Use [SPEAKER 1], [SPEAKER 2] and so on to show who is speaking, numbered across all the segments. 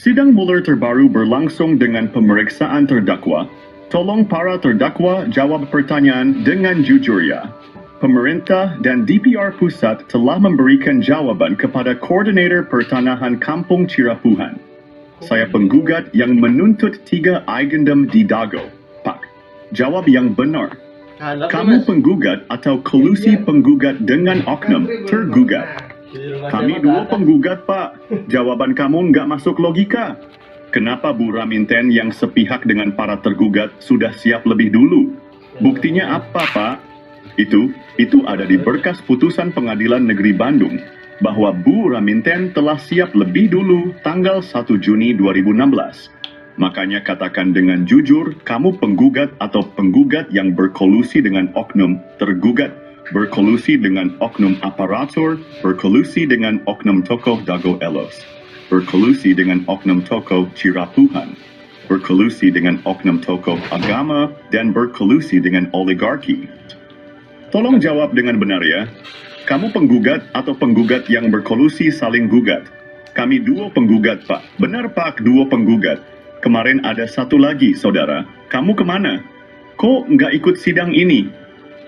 [SPEAKER 1] Sidang Mueller terbaru berlangsung dengan pemeriksaan terdakwa. Tolong para terdakwa jawab pertanyaan dengan jujur ya. Pemerintah dan DPR Pusat telah memberikan jawaban kepada Koordinator Pertanahan Kampung Cirapuhan. Saya penggugat yang menuntut 3 agendum di Dago. Pak, jawab yang benar. Kamu penggugat atau kolusi penggugat dengan oknum tergugat? Kami 2 penggugat, Pak. Jawaban kamu nggak masuk logika. Kenapa Bu Raminten yang sepihak dengan para tergugat sudah siap lebih dulu? Buktinya apa, Pak? Itu ada di berkas putusan Pengadilan Negeri Bandung bahwa Bu Raminten telah siap lebih dulu tanggal 1 Juni 2016. Makanya katakan dengan jujur, kamu penggugat atau penggugat yang berkolusi dengan oknum tergugat, berkolusi dengan oknum aparatur, berkolusi dengan oknum tokoh Dago Elos, berkolusi dengan oknum tokoh Cirapuhan, berkolusi dengan oknum tokoh agama, dan berkolusi dengan oligarki. Tolong jawab dengan benar ya. Kamu penggugat atau penggugat yang berkolusi saling gugat? Kami 2 penggugat, Pak. Benar, Pak, 2 penggugat. Kemarin ada 1 lagi, saudara. Kamu kemana? Kok nggak ikut sidang ini?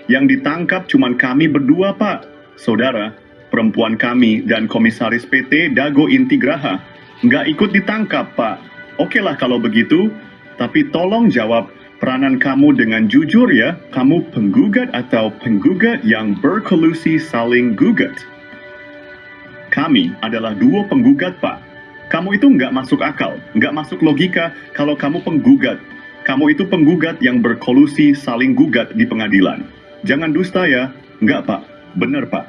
[SPEAKER 1] Yang ditangkap cuma kami berdua, Pak. Saudara, perempuan kami dan komisaris PT Dago Intigraha nggak ikut ditangkap, Pak. Oke lah kalau begitu, tapi tolong jawab peranan kamu dengan jujur ya. Kamu penggugat atau penggugat yang berkolusi saling gugat? Kami adalah 2 penggugat, Pak. Kamu itu nggak masuk akal, nggak masuk logika kalau kamu penggugat. Kamu itu penggugat yang berkolusi saling gugat di pengadilan. Jangan dusta ya. Nggak, Pak. Benar, Pak.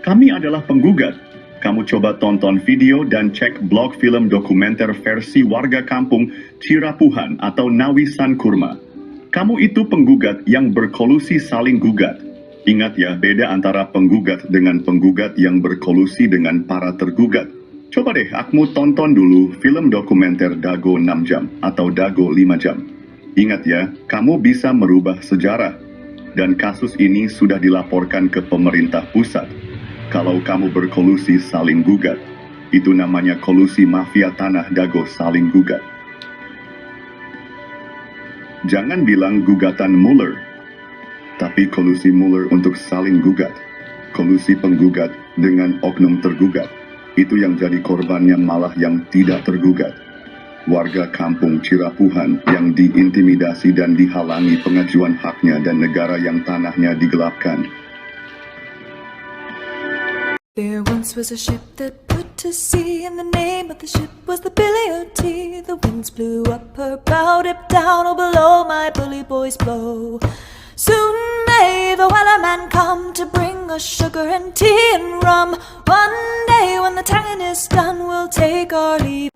[SPEAKER 1] Kami adalah penggugat. Kamu coba tonton video dan cek blog film dokumenter versi warga kampung Cirapuhan atau Nawisan Kurma. Kamu itu penggugat yang berkolusi saling gugat. Ingat ya, beda antara penggugat dengan penggugat yang berkolusi dengan para tergugat. Coba deh, akmu tonton dulu film dokumenter Dago 6 jam atau Dago 5 jam. Ingat ya, kamu bisa merubah sejarah. Dan kasus ini sudah dilaporkan ke pemerintah pusat. Kalau kamu berkolusi saling gugat, itu namanya kolusi mafia tanah Dago saling gugat. Jangan bilang gugatan Mueller, tapi kolusi Mueller untuk saling gugat. Kolusi penggugat dengan oknum tergugat. Itu yang jadi korbannya malah yang tidak tergugat. Warga kampung Cirapuhan yang diintimidasi dan dihalangi pengajuan haknya dan negara yang tanahnya digelapkan.
[SPEAKER 2] There once was a ship that put to sea, and the name of the ship was the Billy O.T. The winds blew up her bow, dipped down, oh below my bully boys blow. Soon may the wellerman come to bring us sugar and tea and rum. One day when the tonguing is done, we'll take our leave.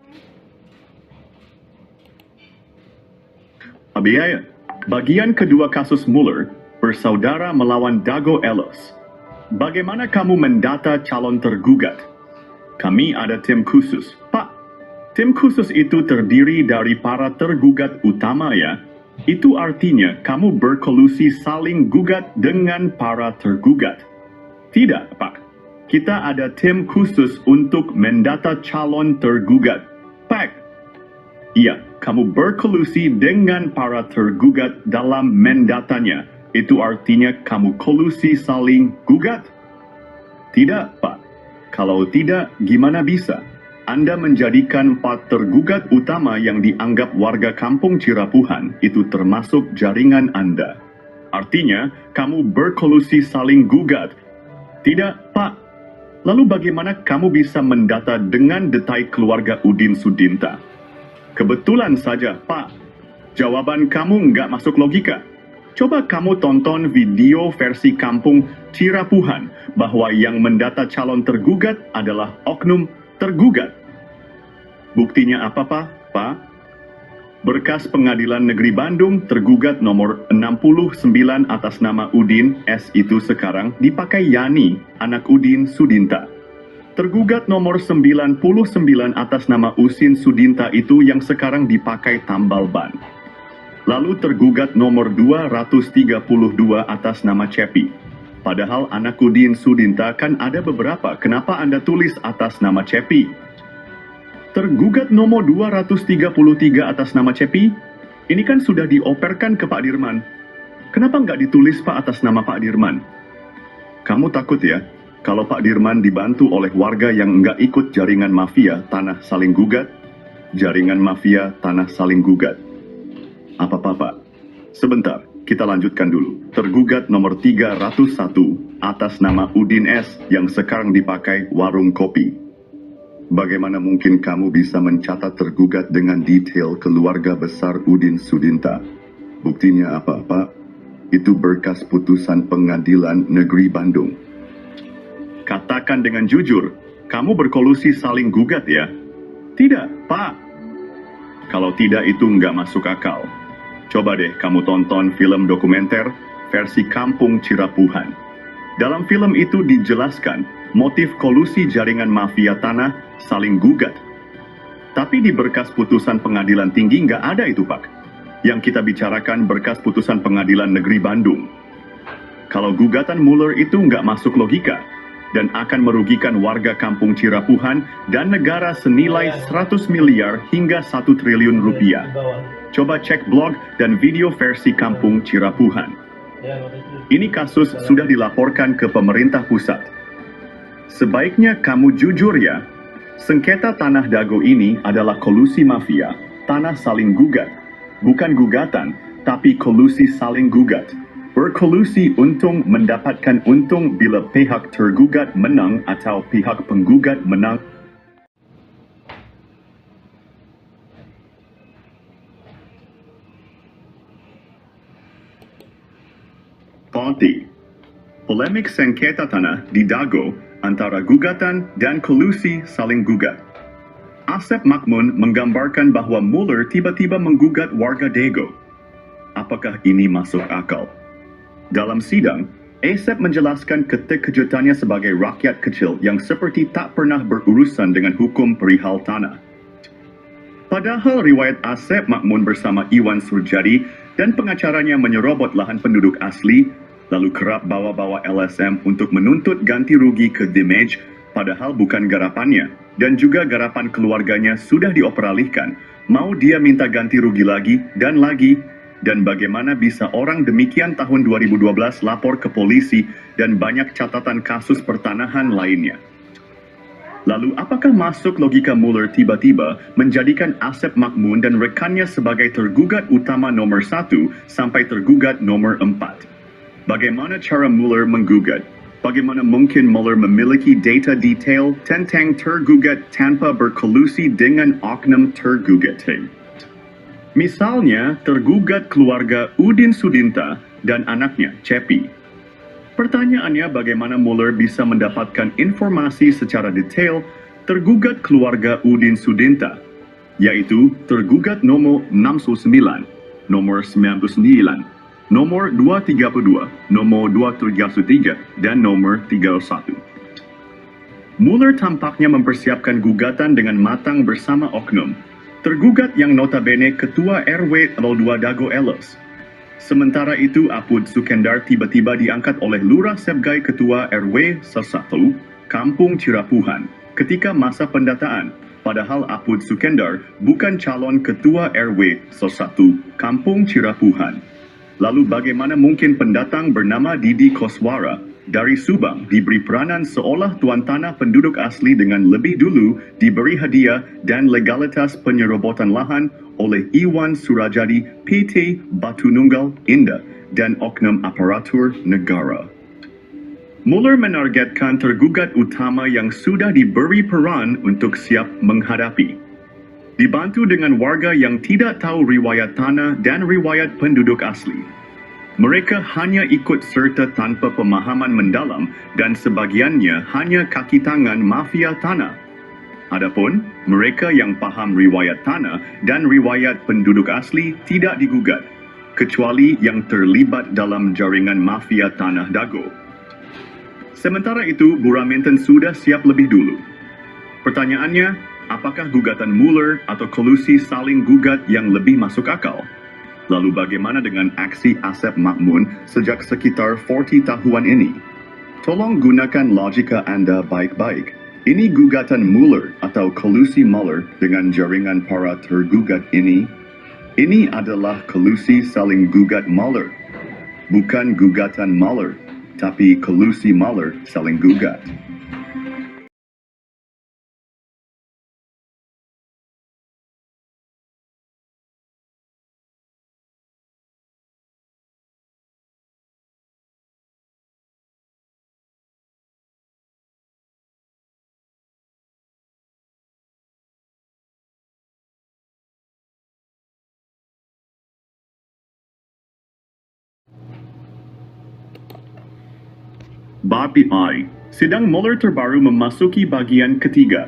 [SPEAKER 1] Abiyaya, bagian kedua kasus Mueller, bersaudara melawan Dago Elos. Bagaimana kamu mendata calon tergugat? Kami ada tim khusus. Pak, tim khusus itu terdiri dari para tergugat utama ya. Itu artinya kamu berkolusi saling gugat dengan para tergugat. Tidak, Pak. Kita ada tim khusus untuk mendata calon tergugat. Pak, iya, kamu berkolusi dengan para tergugat dalam mendatanya. Itu artinya kamu kolusi saling gugat? Tidak, Pak. Kalau tidak, gimana bisa? Anda menjadikan 4 tergugat utama yang dianggap warga kampung Cirapuhan itu termasuk jaringan Anda. Artinya, kamu berkolusi saling gugat. Tidak, Pak. Lalu bagaimana kamu bisa mendata dengan detail keluarga Udin Sudinta? Kebetulan saja, Pak. Jawaban kamu nggak masuk logika. Coba kamu tonton video versi kampung Cirapuhan bahwa yang mendata calon tergugat adalah oknum tergugat. Buktinya apa, Pak? Berkas Pengadilan Negeri Bandung tergugat nomor 69 atas nama Udin S itu sekarang dipakai Yani, anak Udin Sudinta. Tergugat nomor 99 atas nama Usin Sudinta itu yang sekarang dipakai tambal ban. Lalu tergugat nomor 232 atas nama Cepi. Padahal anak Udin Sudinta kan ada beberapa. Kenapa Anda tulis atas nama Cepi? Tergugat nomor 233 atas nama Cepi, ini kan sudah dioperkan ke Pak Dirman. Kenapa nggak ditulis Pak atas nama Pak Dirman? Kamu takut ya, kalau Pak Dirman dibantu oleh warga yang nggak ikut jaringan mafia tanah saling gugat? Jaringan mafia tanah saling gugat. Apa Pak? Sebentar, kita lanjutkan dulu. Tergugat nomor 301 atas nama Udin S yang sekarang dipakai warung kopi. Bagaimana mungkin kamu bisa mencatat tergugat dengan detail keluarga besar Udin Sudinta? Buktinya apa, Pak? Itu berkas putusan Pengadilan Negeri Bandung. Katakan dengan jujur, kamu berkolusi saling gugat ya? Tidak, Pak. Kalau tidak itu nggak masuk akal. Coba deh kamu tonton film dokumenter versi Kampung Cirapuhan. Dalam film itu dijelaskan motif kolusi jaringan mafia tanah saling gugat. Tapi di berkas putusan pengadilan tinggi nggak ada itu, Pak. Yang kita bicarakan berkas putusan Pengadilan Negeri Bandung. Kalau gugatan Mueller itu nggak masuk logika dan akan merugikan warga Kampung Cirapuhan dan negara senilai 100 miliar hingga 1 triliun rupiah. Coba cek blog dan video versi Kampung Cirapuhan. Ini kasus sudah dilaporkan ke pemerintah pusat. Sebaiknya kamu jujur ya, sengketa Tanah Dago ini adalah kolusi mafia, tanah saling gugat. Bukan gugatan, tapi kolusi saling gugat. Berkolusi untung mendapatkan untung bila pihak tergugat menang atau pihak penggugat menang. Konti. Polemik sengketa tanah di Dago antara gugatan dan kolusi saling gugat. Asep Makmun menggambarkan bahwa Mueller tiba-tiba menggugat warga Dago. Apakah ini masuk akal? Dalam sidang, Asep menjelaskan keterkejutannya sebagai rakyat kecil yang seperti tak pernah berurusan dengan hukum perihal tanah. Padahal riwayat Asep Makmun bersama Iwan Surjadi dan pengacaranya menyerobot lahan penduduk asli, lalu kerap bawa-bawa LSM untuk menuntut ganti rugi ke damage, padahal bukan garapannya, dan juga garapan keluarganya sudah dioperalihkan. Mau dia minta ganti rugi lagi, dan bagaimana bisa orang demikian tahun 2012 lapor ke polisi dan banyak catatan kasus pertanahan lainnya. Lalu apakah masuk logika Mueller tiba-tiba menjadikan Asep Makmun dan rekannya sebagai tergugat utama nomor 1 sampai tergugat nomor 4? Bagaimana cara Mueller menggugat? Bagaimana mungkin Mueller memiliki data detail tentang tergugat tanpa berkolusi dengan oknum tergugat? Misalnya, tergugat keluarga Udin Sudinta dan anaknya, Cepi. Pertanyaannya, bagaimana Mueller bisa mendapatkan informasi secara detail tergugat keluarga Udin Sudinta, yaitu tergugat nomor 69, nomor 99, nomor 232, nomor 233, dan nomor 31. Mueller tampaknya mempersiapkan gugatan dengan matang bersama oknum. Tergugat yang notabene Ketua RW 02 Dago Elos. Sementara itu, Apud Sukendar tiba-tiba diangkat oleh Lurah Sebgai Ketua RW 1 Kampung Cirapuhan ketika masa pendataan. Padahal Apud Sukendar bukan calon Ketua RW 1 Kampung Cirapuhan. Lalu bagaimana mungkin pendatang bernama Didi Koswara dari Subang diberi peranan seolah tuan tanah penduduk asli dengan lebih dulu diberi hadiah dan legalitas penyerobotan lahan oleh Iwan Surajadi PT Batu Nunggal Indah dan oknum aparatur negara. Mueller menargetkan tergugat utama yang sudah diberi peran untuk siap menghadapi. Dibantu dengan warga yang tidak tahu riwayat tanah dan riwayat penduduk asli. Mereka hanya ikut serta tanpa pemahaman mendalam dan sebagiannya hanya kaki tangan mafia tanah. Adapun mereka yang paham riwayat tanah dan riwayat penduduk asli tidak digugat, kecuali yang terlibat dalam jaringan mafia Tanah Dago. Sementara itu, Buraminten sudah siap lebih dulu. Pertanyaannya, apakah gugatan Mueller atau kolusi saling gugat yang lebih masuk akal? Lalu bagaimana dengan aksi Asep Makmun sejak sekitar 40 tahunan ini? Tolong gunakan logika Anda baik-baik. Ini gugatan Mueller atau kolusi Mueller dengan jaringan para tergugat ini. Ini adalah kolusi saling gugat Mueller. Bukan gugatan Mueller, tapi kolusi Mueller saling gugat. BPI, sidang Mueller terbaru memasuki bagian ketiga.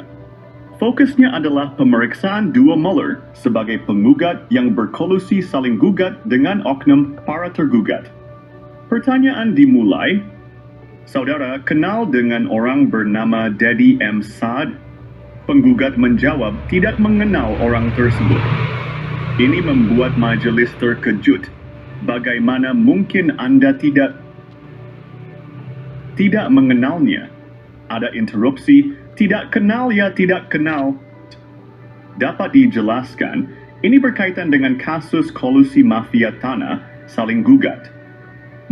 [SPEAKER 1] Fokusnya adalah pemeriksaan dua Mueller sebagai penggugat yang berkolusi saling gugat dengan oknum para tergugat. Pertanyaan dimulai, saudara kenal dengan orang bernama Daddy M. Saad? Penggugat menjawab tidak mengenal orang tersebut. Ini membuat majelis terkejut. Bagaimana mungkin Anda tidak mengenalnya? Ada interupsi, tidak kenal ya tidak kenal. Dapat dijelaskan, ini berkaitan dengan kasus kolusi mafia tanah saling gugat.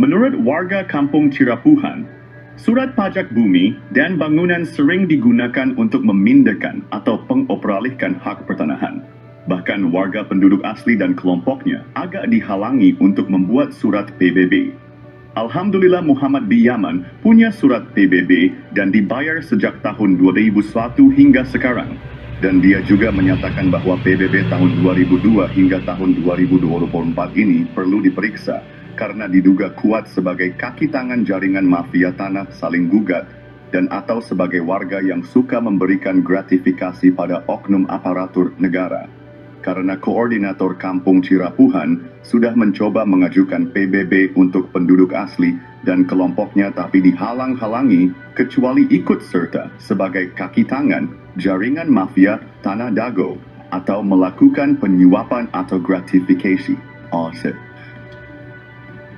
[SPEAKER 1] Menurut warga kampung Cirapuhan, surat pajak bumi dan bangunan sering digunakan untuk memindahkan atau pengoperalihkan hak pertanahan. Bahkan warga penduduk asli dan kelompoknya agak dihalangi untuk membuat surat PBB. Alhamdulillah Muhammad B. Yaman punya surat PBB dan dibayar sejak tahun 2001 hingga sekarang. Dan dia juga menyatakan bahwa PBB tahun 2002 hingga tahun 2024 ini perlu diperiksa karena diduga kuat sebagai kaki tangan jaringan mafia tanah saling gugat dan atau sebagai warga yang suka memberikan gratifikasi pada oknum aparatur negara. Karena koordinator kampung Cirapuhan sudah mencoba mengajukan PBB untuk penduduk asli dan kelompoknya tapi dihalang-halangi kecuali ikut serta sebagai kaki tangan jaringan mafia tanah Dago atau melakukan penyuapan atau gratifikasi.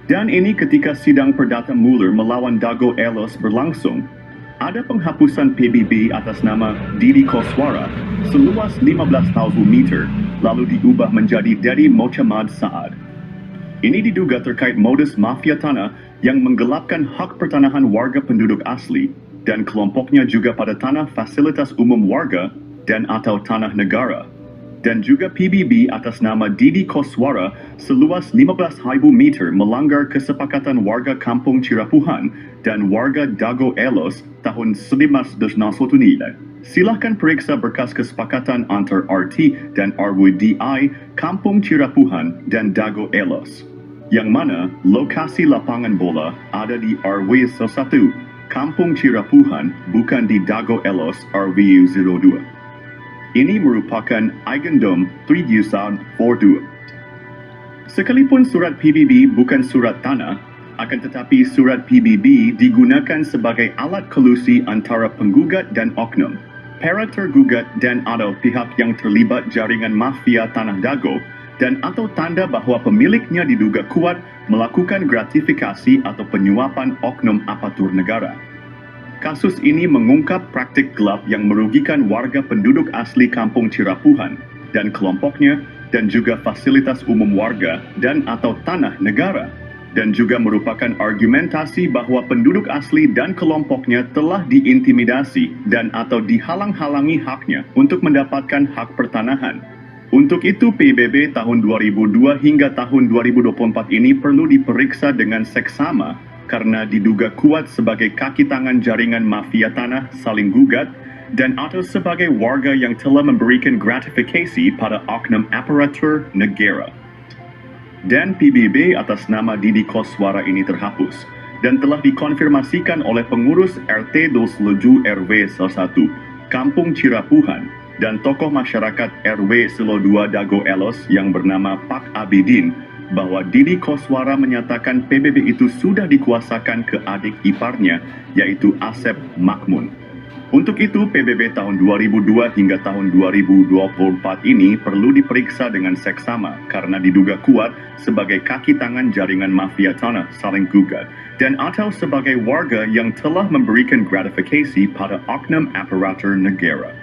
[SPEAKER 1] Dan ini ketika sidang perdata Mueller melawan Dago Elos berlangsung. Ada penghapusan PBB atas nama Didi Koswara seluas 15,000 meter lalu diubah menjadi Daddy Mohamad Saad. Ini diduga terkait modus mafia tanah yang menggelapkan hak pertanahan warga penduduk asli dan kelompoknya juga pada tanah fasilitas umum warga dan atau tanah negara. Dan juga PBB atas nama Didi Koswara seluas 15,000 meter melanggar kesepakatan warga kampung Cirapuhan dan warga Dago Elos tahun 1999. Silakan periksa berkas kesepakatan antar RT dan RWDI kampung Cirapuhan dan Dago Elos, yang mana lokasi lapangan bola ada di RW 1 kampung Cirapuhan bukan di Dago Elos RW 02. Ini merupakan Eigendom Trijusan 42. Sekalipun surat PBB bukan surat tanah, akan tetapi surat PBB digunakan sebagai alat kolusi antara penggugat dan oknum, para tergugat dan atau pihak yang terlibat jaringan mafia tanah Dago dan atau tanda bahwa pemiliknya diduga kuat melakukan gratifikasi atau penyuapan oknum aparatur negara. Kasus ini mengungkap praktik gelap yang merugikan warga penduduk asli kampung Cirapuhan dan kelompoknya dan juga fasilitas umum warga dan atau tanah negara, dan juga merupakan argumentasi bahwa penduduk asli dan kelompoknya telah diintimidasi dan atau dihalang-halangi haknya untuk mendapatkan hak pertanahan. Untuk itu PBB tahun 2002 hingga tahun 2024 ini perlu diperiksa dengan seksama karena diduga kuat sebagai kaki tangan jaringan mafia tanah saling gugat dan atau sebagai warga yang telah memberikan gratifikasi pada oknum aparatur negara. Dan PBB atas nama Didi Koswara ini terhapus dan telah dikonfirmasikan oleh pengurus RT 27 RW 1 Kampung Cirapuhan dan tokoh masyarakat RW 2 Dago Elos yang bernama Pak Abidin bahwa Didi Koswara menyatakan PBB itu sudah dikuasakan ke adik iparnya, yaitu Asep Makmun. Untuk itu, PBB tahun 2002 hingga tahun 2024 ini perlu diperiksa dengan seksama karena diduga kuat sebagai kaki tangan jaringan mafia tanah saling gugat dan atau sebagai warga yang telah memberikan gratifikasi pada oknum aparatur negara.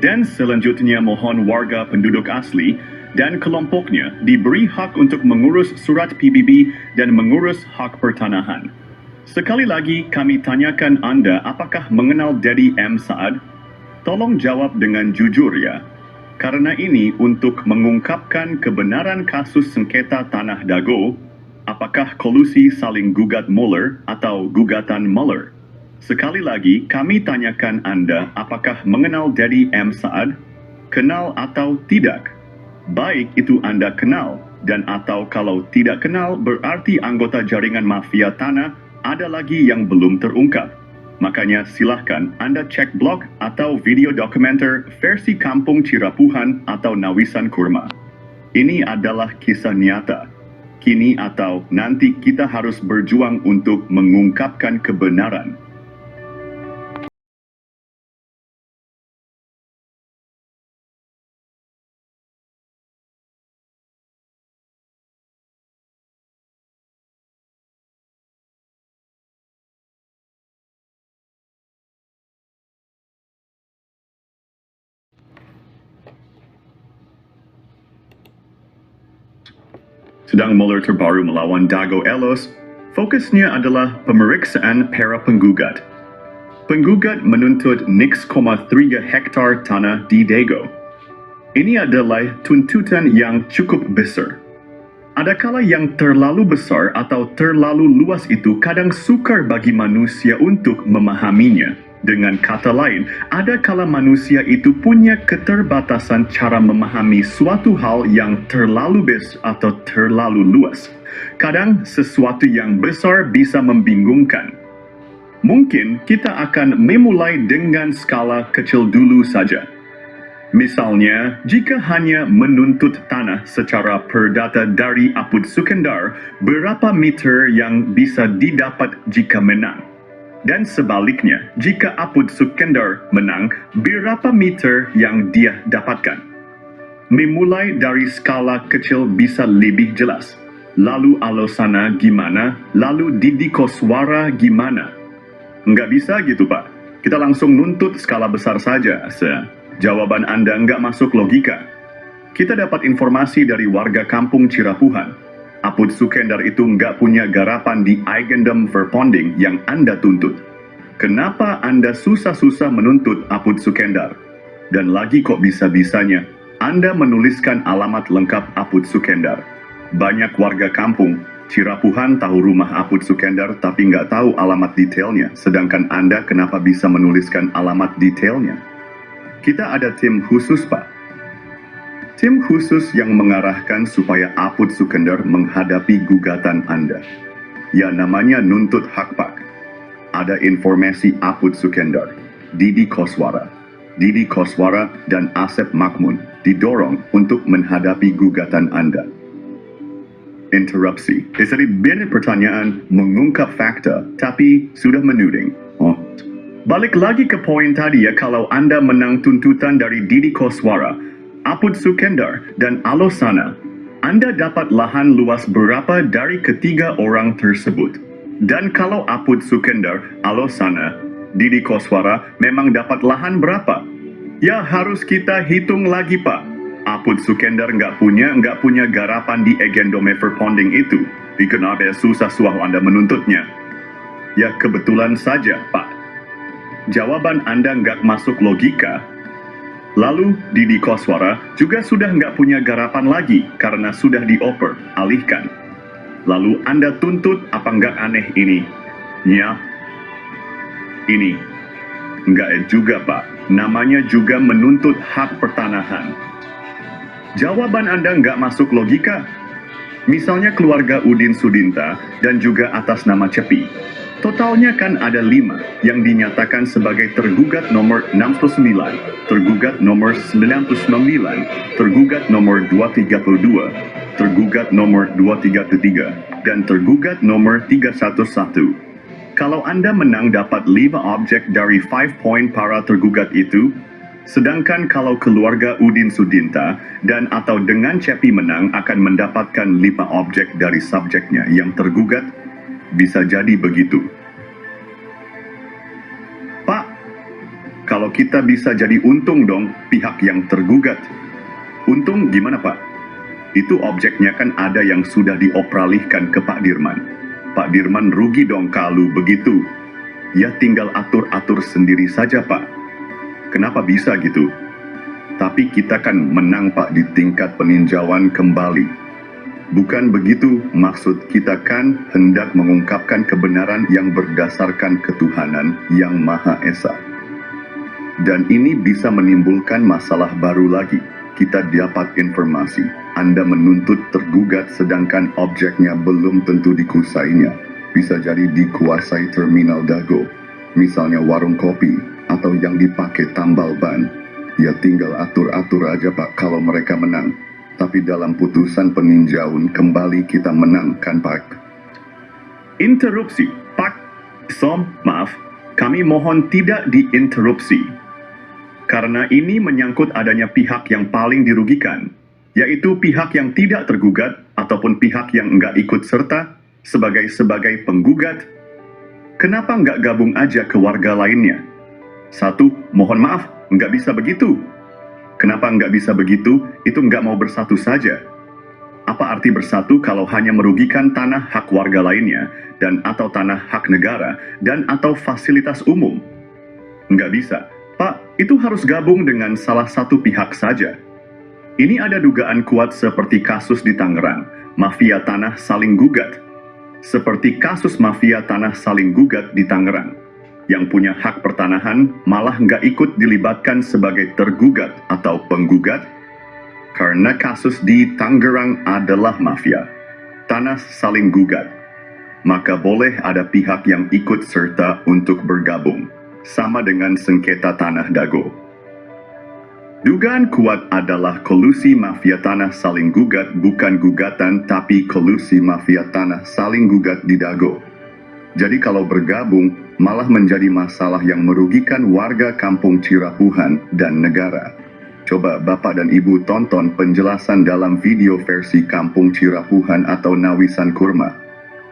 [SPEAKER 1] Dan selanjutnya mohon warga penduduk asli dan kelompoknya diberi hak untuk mengurus surat PBB dan mengurus hak pertanahan. Sekali lagi kami tanyakan Anda apakah mengenal Dedi M. Saad? Tolong jawab dengan jujur ya. Karena ini untuk mengungkapkan kebenaran kasus sengketa Tanah Dago, apakah kolusi saling gugat Mueller atau gugatan Mueller? Sekali lagi kami tanyakan Anda apakah mengenal Dedi M. Saad? Kenal atau tidak? Baik itu Anda kenal dan atau kalau tidak kenal berarti anggota jaringan mafia tanah ada lagi yang belum terungkap. Makanya silahkan Anda cek blog atau video dokumenter versi Kampung Cirapuhan atau Nawisan Kurma. Ini adalah kisah nyata. Kini atau nanti kita harus berjuang untuk mengungkapkan kebenaran. Sedang Mueller terbaru melawan Dago Elos, fokusnya adalah pemeriksaan para penggugat. Penggugat menuntut 0,3 hektar tanah di Dago. Ini adalah tuntutan yang cukup besar. Adakala yang terlalu besar atau terlalu luas itu kadang sukar bagi manusia untuk memahaminya. Dengan kata lain, adakala manusia itu punya keterbatasan cara memahami suatu hal yang terlalu besar atau terlalu luas. Kadang sesuatu yang besar bisa membingungkan. Mungkin kita akan memulai dengan skala kecil dulu saja. Misalnya, jika hanya menuntut tanah secara perdata dari Apud Sukendar, berapa meter yang bisa didapat jika menang? Dan sebaliknya, jika Apud Sukendar menang, berapa meter yang dia dapatkan? Memulai dari skala kecil bisa lebih jelas. Lalu Alosana gimana? Lalu Didi Koswara gimana? Nggak bisa gitu Pak. Kita langsung nuntut skala besar saja. Jawaban Anda nggak masuk logika. Kita dapat informasi dari warga kampung Cirapuhan. Apud Sukendar itu nggak punya garapan di Eigendom Verponding yang Anda tuntut. Kenapa Anda susah-susah menuntut Apud Sukendar? Dan lagi kok bisa-bisanya Anda menuliskan alamat lengkap Apud Sukendar. Banyak warga kampung Cirapuhan tahu rumah Apud Sukendar tapi nggak tahu alamat detailnya. Sedangkan Anda kenapa bisa menuliskan alamat detailnya? Kita ada tim khusus Pak. Tim khusus yang mengarahkan supaya Apud Sukendar menghadapi gugatan Anda. Ya namanya nuntut hak Pak. Ada informasi Apud Sukendar, Didi Koswara, dan Asep Makmun didorong untuk menghadapi gugatan Anda. Interupsi. Jadi banyak pertanyaan mengungkap fakta tapi sudah menuding. Balik lagi ke poin tadi ya, kalau Anda menang tuntutan dari Didi Koswara, Apud Sukendar, dan Alosana, Anda dapat lahan luas berapa dari ketiga orang tersebut? Dan kalau Apud Sukendar, Alosana, Didi Koswara memang dapat lahan berapa? Ya harus kita hitung lagi Pak. Apud Sukendar nggak punya garapan di Eigendom Verponding itu. Kenapa susah Anda menuntutnya? Ya kebetulan saja Pak. Jawaban Anda nggak masuk logika. Lalu Didi Koswara juga sudah nggak punya garapan lagi karena sudah dioper, alihkan. Lalu Anda tuntut apa nggak aneh ini? Ya, ini. Nggak juga Pak, namanya juga menuntut hak pertanahan. Jawaban Anda nggak masuk logika. Misalnya keluarga Udin Sudinta dan juga atas nama Cepi. Totalnya kan ada 5 yang dinyatakan sebagai tergugat nomor 69, tergugat nomor 99, tergugat nomor 232, tergugat nomor 233, dan tergugat nomor 311. Kalau Anda menang dapat 5 objek dari 5 poin para tergugat itu, sedangkan kalau keluarga Udin Sudinta dan atau dengan Cepi menang akan mendapatkan 5 objek dari subjeknya yang tergugat, bisa jadi begitu. Pak, kalau kita bisa jadi untung dong pihak yang tergugat. Untung gimana Pak? Itu objeknya kan ada yang sudah dioperalihkan ke Pak Dirman. Pak Dirman rugi dong kalau begitu. Ya tinggal atur-atur sendiri saja Pak. Kenapa bisa gitu? Tapi kita kan menang Pak di tingkat peninjauan kembali. Bukan begitu, maksud kita kan hendak mengungkapkan kebenaran yang berdasarkan ketuhanan yang Maha Esa. Dan ini bisa menimbulkan masalah baru lagi. Kita dapat informasi, Anda menuntut tergugat sedangkan objeknya belum tentu dikuasainya. Bisa jadi dikuasai terminal Dago, misalnya warung kopi, atau yang dipakai tambal ban. Ya tinggal atur-atur aja Pak kalau mereka menang. Tapi dalam putusan peninjauan kembali kita menang kan Pak? Interupsi, Pak. Maaf, kami mohon tidak diinterupsi. Karena ini menyangkut adanya pihak yang paling dirugikan, yaitu pihak yang tidak tergugat ataupun pihak yang enggak ikut serta sebagai penggugat. Kenapa enggak gabung aja ke warga lainnya? Satu, mohon maaf, enggak bisa begitu. Kenapa enggak bisa begitu? Itu enggak mau bersatu saja. Apa arti bersatu kalau hanya merugikan tanah hak warga lainnya dan atau tanah hak negara dan atau fasilitas umum? Enggak bisa. Pak, itu harus gabung dengan salah satu pihak saja. Ini ada dugaan kuat seperti kasus di Tangerang, mafia tanah saling gugat. Seperti kasus mafia tanah saling gugat di Tangerang. Yang punya hak pertanahan malah nggak ikut dilibatkan sebagai tergugat atau penggugat karena kasus di Tangerang adalah mafia. Tanah saling gugat. Maka boleh ada pihak yang ikut serta untuk bergabung. Sama dengan sengketa tanah Dago. Dugaan kuat adalah kolusi mafia tanah saling gugat bukan gugatan tapi kolusi mafia tanah saling gugat di Dago. Jadi kalau bergabung malah menjadi masalah yang merugikan warga kampung Cirapuhan dan negara. Coba Bapak dan Ibu tonton penjelasan dalam video versi Kampung Cirapuhan atau Nawisan Kurma.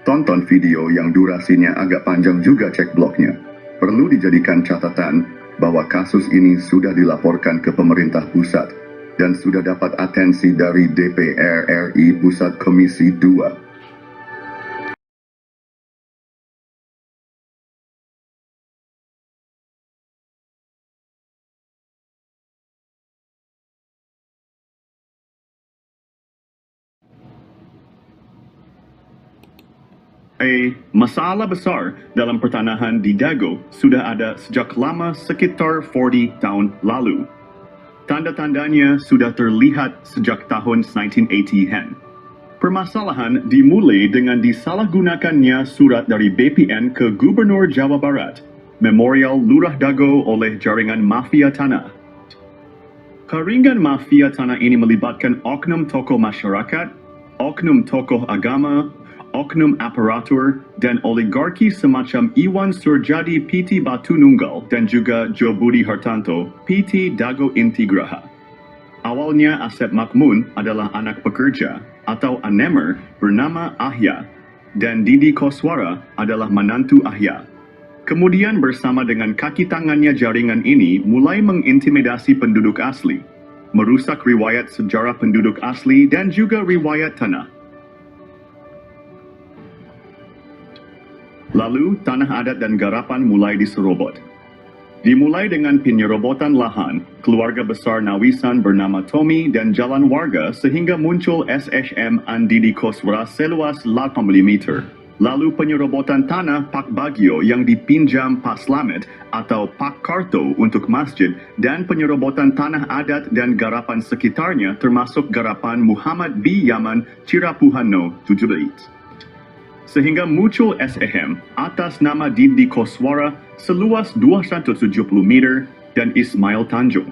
[SPEAKER 1] Tonton video yang durasinya agak panjang juga cek blognya. Perlu dijadikan catatan bahwa kasus ini sudah dilaporkan ke pemerintah pusat dan sudah dapat atensi dari DPR RI Pusat Komisi 2. Masalah besar dalam pertanahan di Dago sudah ada sejak lama sekitar 40 tahun lalu. Tanda-tandanya sudah terlihat sejak tahun 1980-an. Permasalahan dimulai dengan disalahgunakannya surat dari BPN ke Gubernur Jawa Barat, Memorial Lurah Dago oleh jaringan mafia tanah. Jaringan mafia tanah ini melibatkan oknum tokoh masyarakat, oknum tokoh agama, oknum aparatur, dan oligarki semacam Iwan Surjadi PT Batu Nunggal dan juga Jo Budi Hartanto PT Dago Intigraha. Awalnya Asep Makmun adalah anak pekerja atau anemer bernama Ahya dan Didi Koswara adalah menantu Ahya. Kemudian bersama dengan kaki tangannya jaringan ini mulai mengintimidasi penduduk asli, merusak riwayat sejarah penduduk asli dan juga riwayat tanah. Lalu, tanah adat dan garapan mulai diserobot. Dimulai dengan penyerobotan lahan, keluarga besar Nawisan bernama Tommy dan jalan warga sehingga muncul SHM Andidi Koswara seluas 8 meter. Lalu penyerobotan tanah Pak Bagio yang dipinjam Pak Slamet atau Pak Karto untuk masjid dan penyerobotan tanah adat dan garapan sekitarnya termasuk garapan Muhammad B. Yaman Cirapuhano 78. Sehingga muncul SHM atas nama Didi Koswara seluas 270 meter dan Ismail Tanjung.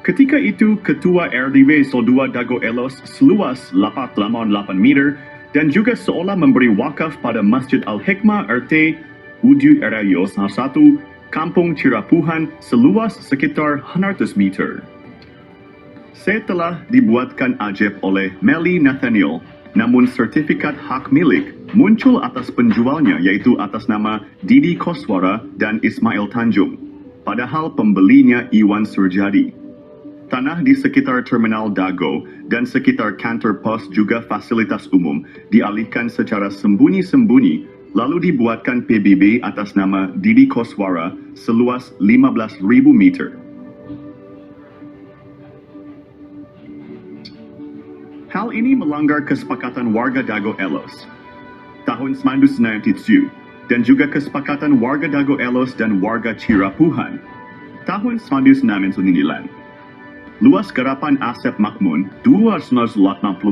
[SPEAKER 1] Ketika itu, Ketua RDW Sodua Dago Elos seluas 88 meter dan juga seolah memberi wakaf pada Masjid Al-Hikmah RT Uju Erayo salah satu Kampung Cirapuhan seluas sekitar 100 meter. Setelah dibuatkan ajaib oleh Melly Nathaniel, namun sertifikat hak milik muncul atas penjualnya yaitu atas nama Didi Koswara dan Ismail Tanjung, padahal pembelinya Iwan Surjadi. Tanah di sekitar Terminal Dago dan sekitar kantor pos juga fasilitas umum dialihkan secara sembunyi-sembunyi lalu dibuatkan PBB atas nama Didi Koswara seluas 15.000 meter. Hal ini melanggar kesepakatan warga Dago Elos tahun 1997 dan juga kesepakatan warga Dago Elos dan warga Cirapuhan tahun 1999. Luas garapan Asep Makmun 280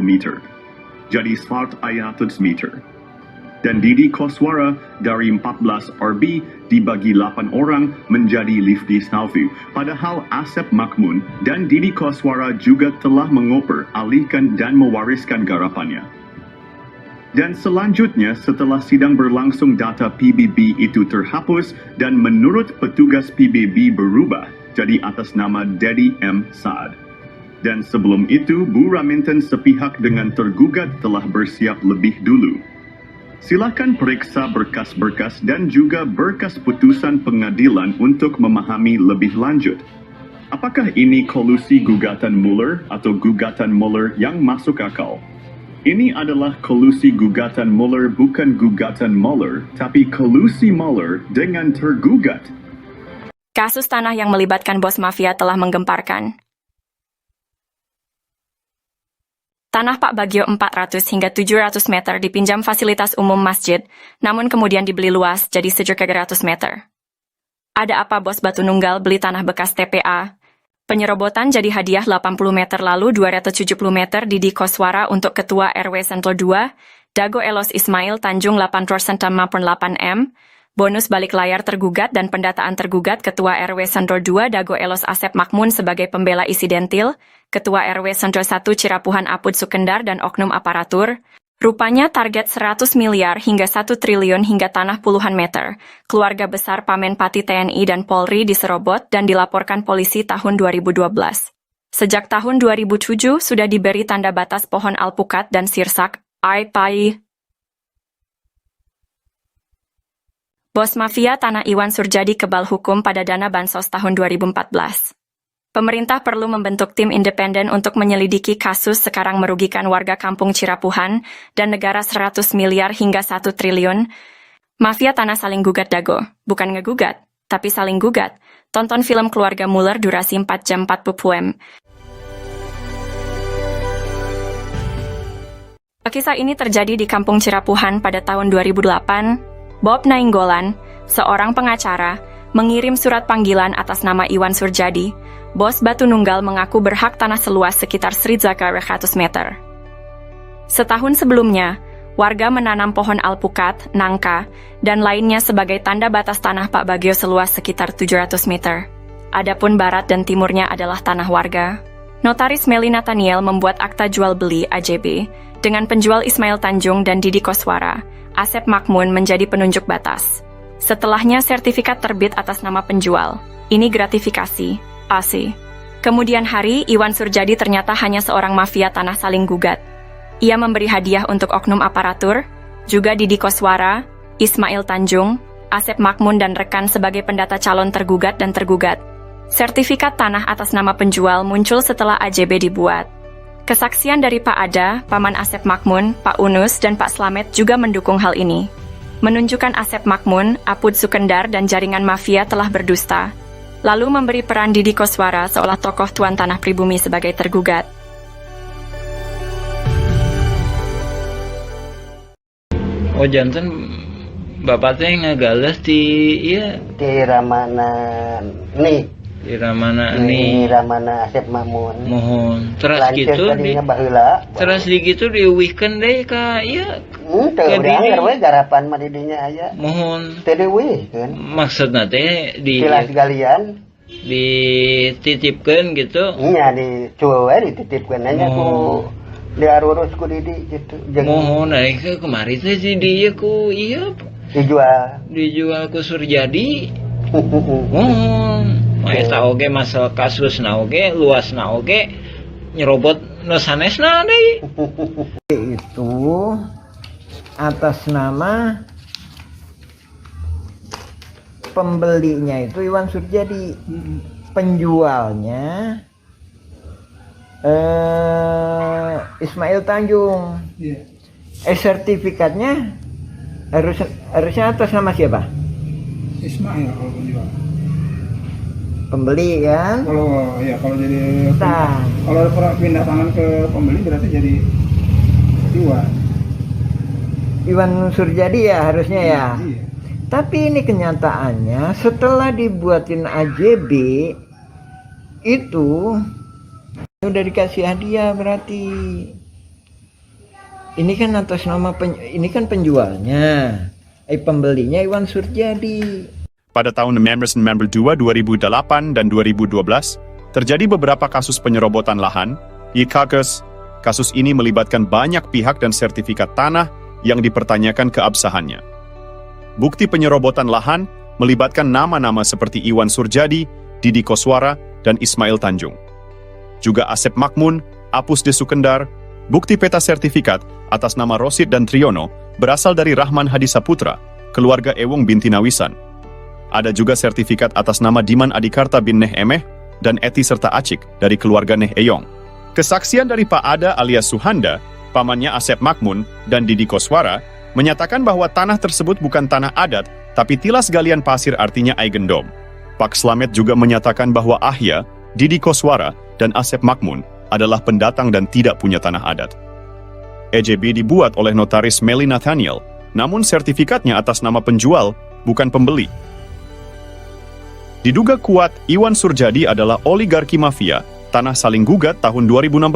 [SPEAKER 1] meter, jadi 100 meter. Dan Didi Koswara dari 14 RB dibagi 8 orang menjadi Lifty Snalvu. Padahal Asep Makmun dan Didi Koswara juga telah mengoper, alihkan dan mewariskan garapannya. Dan selanjutnya setelah sidang berlangsung data PBB itu terhapus dan menurut petugas PBB berubah jadi atas nama Dedi M. Saad. Dan sebelum itu Bu Raminten sepihak dengan tergugat telah bersiap lebih dulu. Silakan periksa berkas-berkas dan juga berkas putusan pengadilan untuk memahami lebih lanjut. Apakah ini kolusi gugatan Mueller atau gugatan Mueller yang masuk akal? Ini adalah kolusi gugatan Mueller, bukan gugatan Mueller, tapi kolusi Mueller dengan tergugat.
[SPEAKER 3] Kasus tanah yang melibatkan bos mafia telah menggemparkan. Tanah Pak Bagio 400 hingga 700 meter dipinjam fasilitas umum masjid, namun kemudian dibeli luas jadi 700 meter. Ada apa bos Batu Nunggal beli tanah bekas TPA? Penyerobotan jadi hadiah 80 meter lalu 270 meter Didi Koswara untuk Ketua RW Sentul 2, Dago Elos Ismail Tanjung 8% maupun 8M, bonus balik layar tergugat dan pendataan tergugat Ketua RW Sentul 2 Dago Elos Asep Makmun sebagai pembela isidentil, Ketua RW Sentul 1 Cirapuhan Apud Sukendar dan oknum aparatur. Rupanya target 100 miliar hingga 1 triliun hingga tanah puluhan meter. Keluarga besar Pamen Pati TNI dan Polri diserobot dan dilaporkan polisi tahun 2012. Sejak tahun 2007 sudah diberi tanda batas pohon alpukat dan sirsak, AIPAI. Bos mafia tanah Iwan Surjadi kebal hukum pada dana bansos tahun 2014. Pemerintah perlu membentuk tim independen untuk menyelidiki kasus sekarang merugikan warga kampung Cirapuhan dan negara 100 miliar hingga 1 triliun. Mafia tanah saling gugat Dago, bukan ngegugat, tapi saling gugat. Tonton film Keluarga Mueller durasi 4 jam 40 pm. Kisah ini terjadi di kampung Cirapuhan pada tahun 2008. Bob Nainggolan, seorang pengacara, mengirim surat panggilan atas nama Iwan Surjadi. Bos Batu Nunggal mengaku berhak tanah seluas sekitar 100 meter. Setahun sebelumnya, warga menanam pohon alpukat, nangka, dan lainnya sebagai tanda batas tanah Pak Bagio seluas sekitar 700 meter. Adapun barat dan timurnya adalah tanah warga. Notaris Melly Nathaniel membuat akta jual beli AJB dengan penjual Ismail Tanjung dan Didi Koswara. Asep Makmun menjadi penunjuk batas. Setelahnya sertifikat terbit atas nama penjual. Ini gratifikasi. AC. Kemudian hari, Iwan Surjadi ternyata hanya seorang mafia tanah saling gugat. Ia memberi hadiah untuk oknum aparatur, juga Didi Koswara, Ismail Tanjung, Asep Makmun dan rekan sebagai pendata calon tergugat dan tergugat. Sertifikat tanah atas nama penjual muncul setelah AJB dibuat. Kesaksian dari Pak Ada, Paman Asep Makmun, Pak Unus, dan Pak Slamet juga mendukung hal ini. Menunjukkan Asep Makmun, Apud Sukendar, dan jaringan mafia telah berdusta. Lalu memberi peran Didi Koswara seolah tokoh tuan tanah pribumi sebagai tergugat.
[SPEAKER 4] Oh janten bapak teh ngagales di iya
[SPEAKER 5] di Ramana nih
[SPEAKER 4] di Ramana
[SPEAKER 5] di
[SPEAKER 4] nih
[SPEAKER 5] Ramana Asep Makmun
[SPEAKER 4] mohon teras
[SPEAKER 5] lanceuk
[SPEAKER 4] gitu di
[SPEAKER 5] tadinya baheula
[SPEAKER 4] teras di gitu diuwihkeun deui ka ieu
[SPEAKER 5] teu urang we garapan mah didinya aya
[SPEAKER 4] mohon
[SPEAKER 5] teu diuwihkeun
[SPEAKER 4] maksudna teh di
[SPEAKER 5] tilas galian
[SPEAKER 4] dititipkeun gitu
[SPEAKER 5] nya dicuel we dititipkeun nya ku diarurus ku Didi gitu
[SPEAKER 4] mohon naik kemari teh si dieu ku ieu
[SPEAKER 5] Dijual.
[SPEAKER 4] ke Surjadi. Eta oge masalah kasus na oge, luas na oge, nyerobot nu sanesna deui.
[SPEAKER 6] Itu atas nama pembelinya itu Iwan Surjadi, penjualnya Ismail Tanjung. Sertifikatnya harusnya atas nama siapa?
[SPEAKER 7] Ismail kalau penjual.
[SPEAKER 6] Pembeli kan?
[SPEAKER 7] Kalau jadi
[SPEAKER 6] Nah,
[SPEAKER 7] kalau pindah tangan ke pembeli berarti jadi
[SPEAKER 6] Iwan Surjadi ya harusnya ya.
[SPEAKER 7] Iya.
[SPEAKER 6] Tapi ini kenyataannya setelah dibuatin AJB itu udah dikasih hadiah berarti. Ini kan atas nama ini kan penjualnya, pembelinya Iwan Surjadi.
[SPEAKER 1] Pada tahun 1992, 2008, dan 2012, terjadi beberapa kasus penyerobotan lahan. Kasus ini melibatkan banyak pihak dan sertifikat tanah yang dipertanyakan keabsahannya. Bukti penyerobotan lahan melibatkan nama-nama seperti Iwan Surjadi, Didi Koswara, dan Ismail Tanjung. Juga Asep Makmun, Apus de Sukendar. Bukti peta sertifikat atas nama Rosid dan Triono berasal dari Rahman Hadisaputra, keluarga Ewong binti Nawisan. Ada juga sertifikat atas nama Diman Adikarta bin Neh Emeh dan Eti serta Acik dari keluarga Neh Eyong. Kesaksian dari Pak Ada alias Suhanda, pamannya Asep Makmun, dan Didi Koswara menyatakan bahwa tanah tersebut bukan tanah adat, tapi tilas galian pasir artinya Aigendom. Pak Slamet juga menyatakan bahwa Ahya, Didi Koswara, dan Asep Makmun adalah pendatang dan tidak punya tanah adat. EJB dibuat oleh notaris Meli Nathaniel, namun sertifikatnya atas nama penjual, bukan pembeli. Diduga kuat Iwan Surjadi adalah oligarki mafia, tanah saling gugat tahun 2016.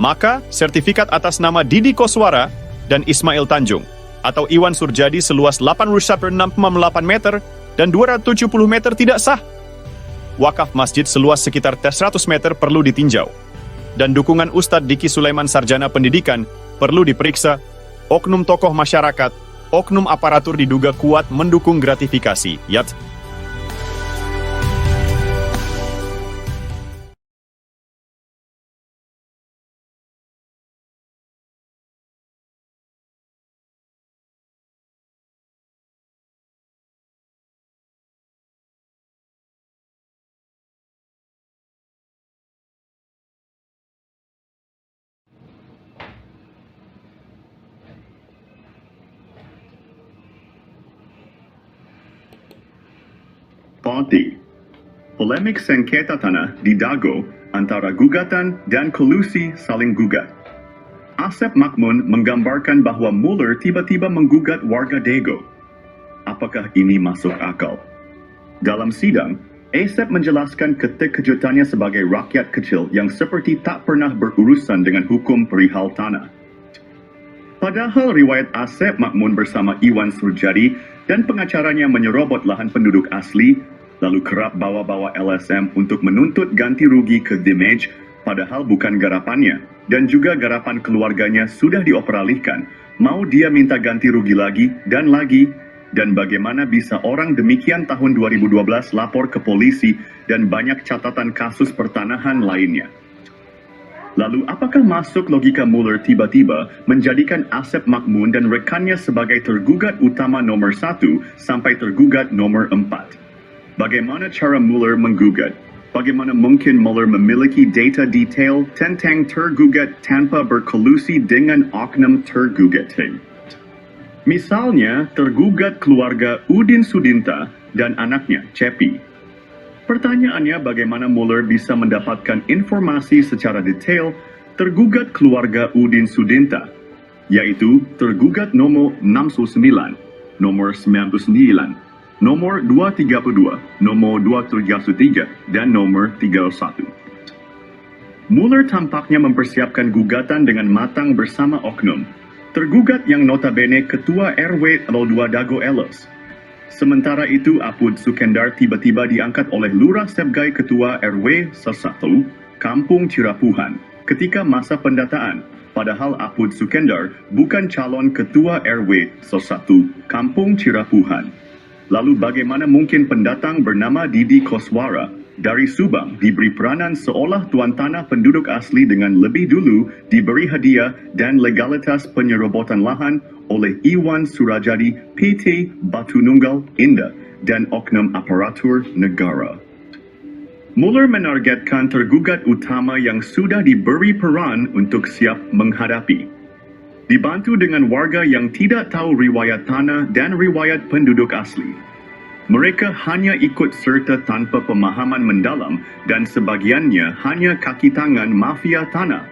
[SPEAKER 1] Maka, sertifikat atas nama Didi Koswara dan Ismail Tanjung, atau Iwan Surjadi seluas 8,6,8 meter dan 270 meter tidak sah. Wakaf masjid seluas sekitar 100 meter perlu ditinjau. Dan dukungan Ustadz Diki Sulaiman Sarjana Pendidikan perlu diperiksa. Oknum tokoh masyarakat, oknum aparatur diduga kuat mendukung gratifikasi. Yat. Ponti. Polemik sengketa tanah di Dago antara gugatan dan kolusi saling gugat. Asep Makmun menggambarkan bahwa Muller tiba-tiba menggugat warga Dago. Apakah ini masuk akal? Dalam sidang, Asep menjelaskan keterkejutannya sebagai rakyat kecil yang seperti tak pernah berurusan dengan hukum perihal tanah. Padahal riwayat Asep Makmun bersama Iwan Surjadi dan pengacaranya menyerobot lahan penduduk asli, lalu kerap bawa-bawa LSM untuk menuntut ganti rugi ke damage, padahal bukan garapannya, dan juga garapan keluarganya sudah dioperalihkan. Mau dia minta ganti rugi lagi, dan bagaimana bisa orang demikian tahun 2012 lapor ke polisi dan banyak catatan kasus pertanahan lainnya. Lalu apakah masuk logika Muller tiba-tiba menjadikan Asep Makmun dan rekannya sebagai tergugat utama nomor 1 sampai tergugat nomor 4? Bagaimana cara Muller menggugat? Bagaimana mungkin Muller memiliki data detail tentang tergugat tanpa berkolusi dengan oknum tergugat? Misalnya, tergugat keluarga Udin Sudinta dan anaknya, Cepi. Pertanyaannya, bagaimana Muller bisa mendapatkan informasi secara detail tergugat keluarga Udin Sudinta, yaitu tergugat nomor 69, nomor 99, nomor 232, nomor 233, dan nomor 31. Muller tampaknya mempersiapkan gugatan dengan matang bersama oknum, tergugat yang notabene Ketua RW 02 Dago Elos. Sementara itu, Apud Sukendar tiba-tiba diangkat oleh Lurah Sebgai Ketua RW 1, Kampung Cirapuhan, ketika masa pendataan, Padahal Apud Sukendar bukan calon ketua RW 1 Kampung Cirapuhan. Lalu bagaimana mungkin pendatang bernama Didi Koswara dari Subang diberi peranan seolah tuan tanah penduduk asli dengan lebih dulu diberi hadiah dan legalitas penyerobotan lahan oleh Iwan Surajadi PT Batu Nunggal Indah dan oknum aparatur negara. Muller menargetkan tergugat utama yang sudah diberi peran untuk siap menghadapi. Dibantu dengan warga yang tidak tahu riwayat tanah dan riwayat penduduk asli. Mereka hanya ikut serta tanpa pemahaman mendalam dan sebagiannya hanya kaki tangan mafia tanah.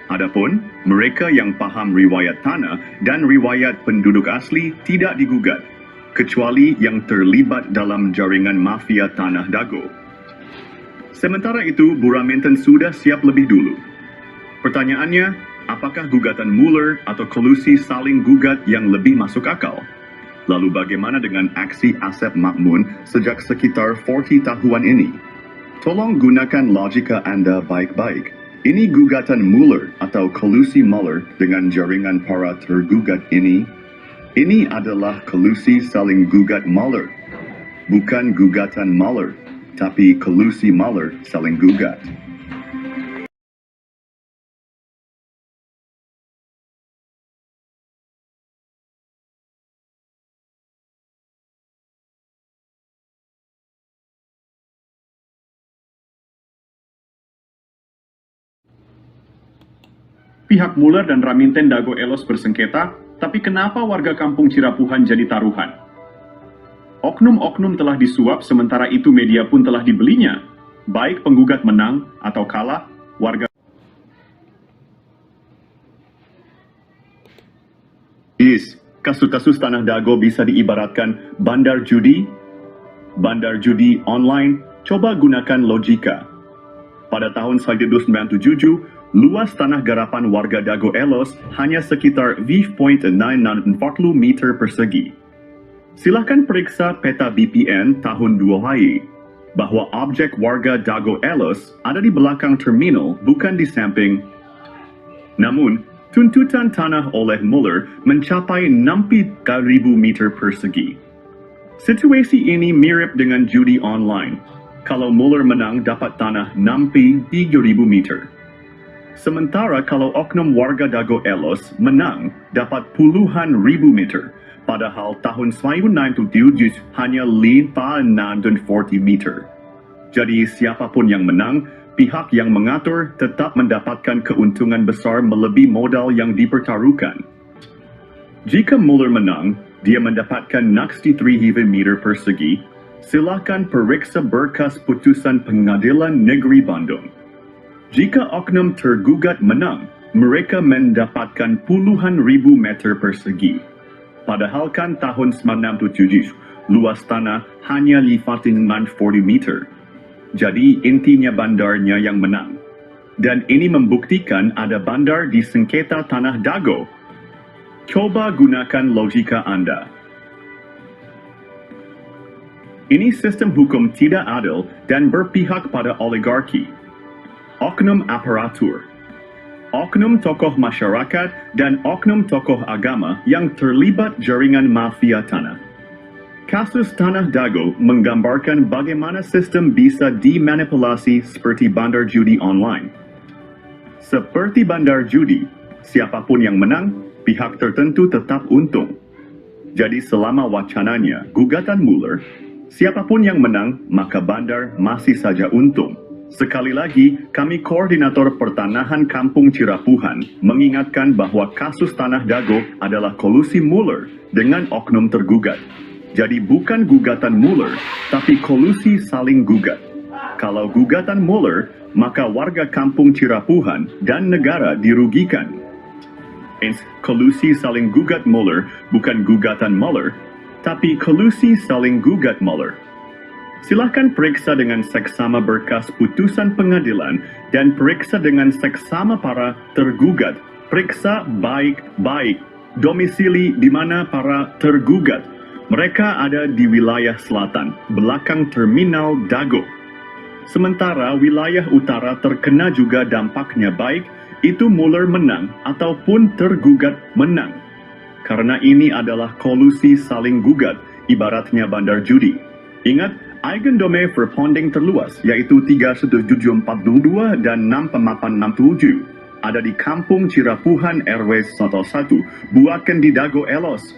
[SPEAKER 1] Adapun mereka yang paham riwayat tanah dan riwayat penduduk asli tidak digugat, kecuali yang terlibat dalam jaringan mafia tanah Dago. Sementara itu, Buraminten sudah siap lebih dulu. Pertanyaannya, apakah gugatan Muller atau kolusi saling gugat yang lebih masuk akal? Lalu bagaimana dengan aksi Asep Makmun sejak sekitar 40 tahunan ini? Tolong gunakan logika Anda baik-baik. Ini gugatan Muller atau kolusi Muller dengan jaringan para tergugat ini. Ini adalah kolusi saling gugat Muller, bukan gugatan Muller, tapi kolusi Muller saling gugat.
[SPEAKER 8] Pihak Muller dan Raminten Dago Elos bersengketa, tapi kenapa warga kampung Cirapuhan jadi taruhan? Oknum-oknum telah disuap, sementara itu media pun telah dibelinya. Baik penggugat menang atau kalah, warga...
[SPEAKER 1] Kasus-kasus Tanah Dago bisa diibaratkan bandar judi online. Coba gunakan logika. Pada tahun 1997, luas tanah garapan warga Dago Elos hanya sekitar 940 meter persegi. Silakan periksa peta BPN tahun 2 bahwa objek warga Dago Elos ada di belakang terminal, bukan di samping. Namun, tuntutan tanah oleh Muller mencapai 60.000 meter persegi. Situasi ini mirip dengan judi online. Kalau Muller menang dapat tanah 63.000 meter. Sementara kalau oknum warga Dago Elos menang dapat puluhan ribu meter, padahal tahun 1997 hanya 540 meter. Jadi siapapun yang menang, pihak yang mengatur tetap mendapatkan keuntungan besar melebihi modal yang dipertaruhkan. Jika Muller menang, dia mendapatkan 63.000 meter persegi. Silakan periksa berkas putusan Pengadilan Negeri Bandung. Jika oknum tergugat menang, mereka mendapatkan puluhan ribu meter persegi. Padahal kan tahun 1997, luas tanah hanya 540 meter. Jadi intinya bandarnya yang menang. Dan ini membuktikan ada bandar di sengketa Tanah Dago. Coba gunakan logika Anda. Ini sistem hukum tidak adil dan berpihak pada oligarki. Oknum aparatur, oknum tokoh masyarakat, dan oknum tokoh agama yang terlibat jaringan mafia tanah. Kasus Tanah Dago menggambarkan bagaimana sistem bisa dimanipulasi seperti bandar judi online. Seperti bandar judi, siapapun yang menang, pihak tertentu tetap untung. Jadi selama wacananya gugatan Muller, siapapun yang menang, maka bandar masih saja untung. Sekali lagi, kami Koordinator Pertanahan Kampung Cirapuhan mengingatkan bahwa kasus Tanah Dago adalah kolusi Muller dengan oknum tergugat. Jadi bukan gugatan Muller, tapi kolusi saling gugat. Kalau gugatan Muller, maka warga Kampung Cirapuhan dan negara dirugikan. Kolusi saling gugat Muller bukan gugatan Muller, tapi kolusi saling gugat Muller. Silakan periksa dengan seksama berkas putusan pengadilan dan periksa dengan seksama para tergugat. Periksa baik-baik domisili di mana para tergugat. Mereka ada di wilayah selatan, belakang terminal Dago. Sementara wilayah utara terkena juga dampaknya baik itu Mueller menang ataupun tergugat menang. Karena ini adalah kolusi saling gugat, ibaratnya bandar judi. Ingat, Eigendome Verpanding terluas, yaitu 3742 dan 6867. Ada di Kampung Cirapuhan RW 11, Buaken di Dago Elos.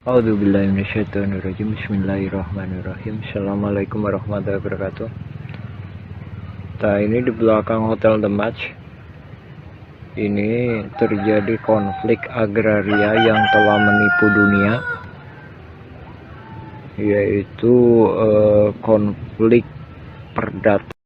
[SPEAKER 6] A'udzubillahiminasyaitonirrajim. Bismillahirrahmanirrahim. Assalamualaikum warahmatullahi wabarakatuh. Nah, ini di belakang Hotel The Match. Ini terjadi konflik agraria yang telah menipu dunia, yaitu konflik perdata.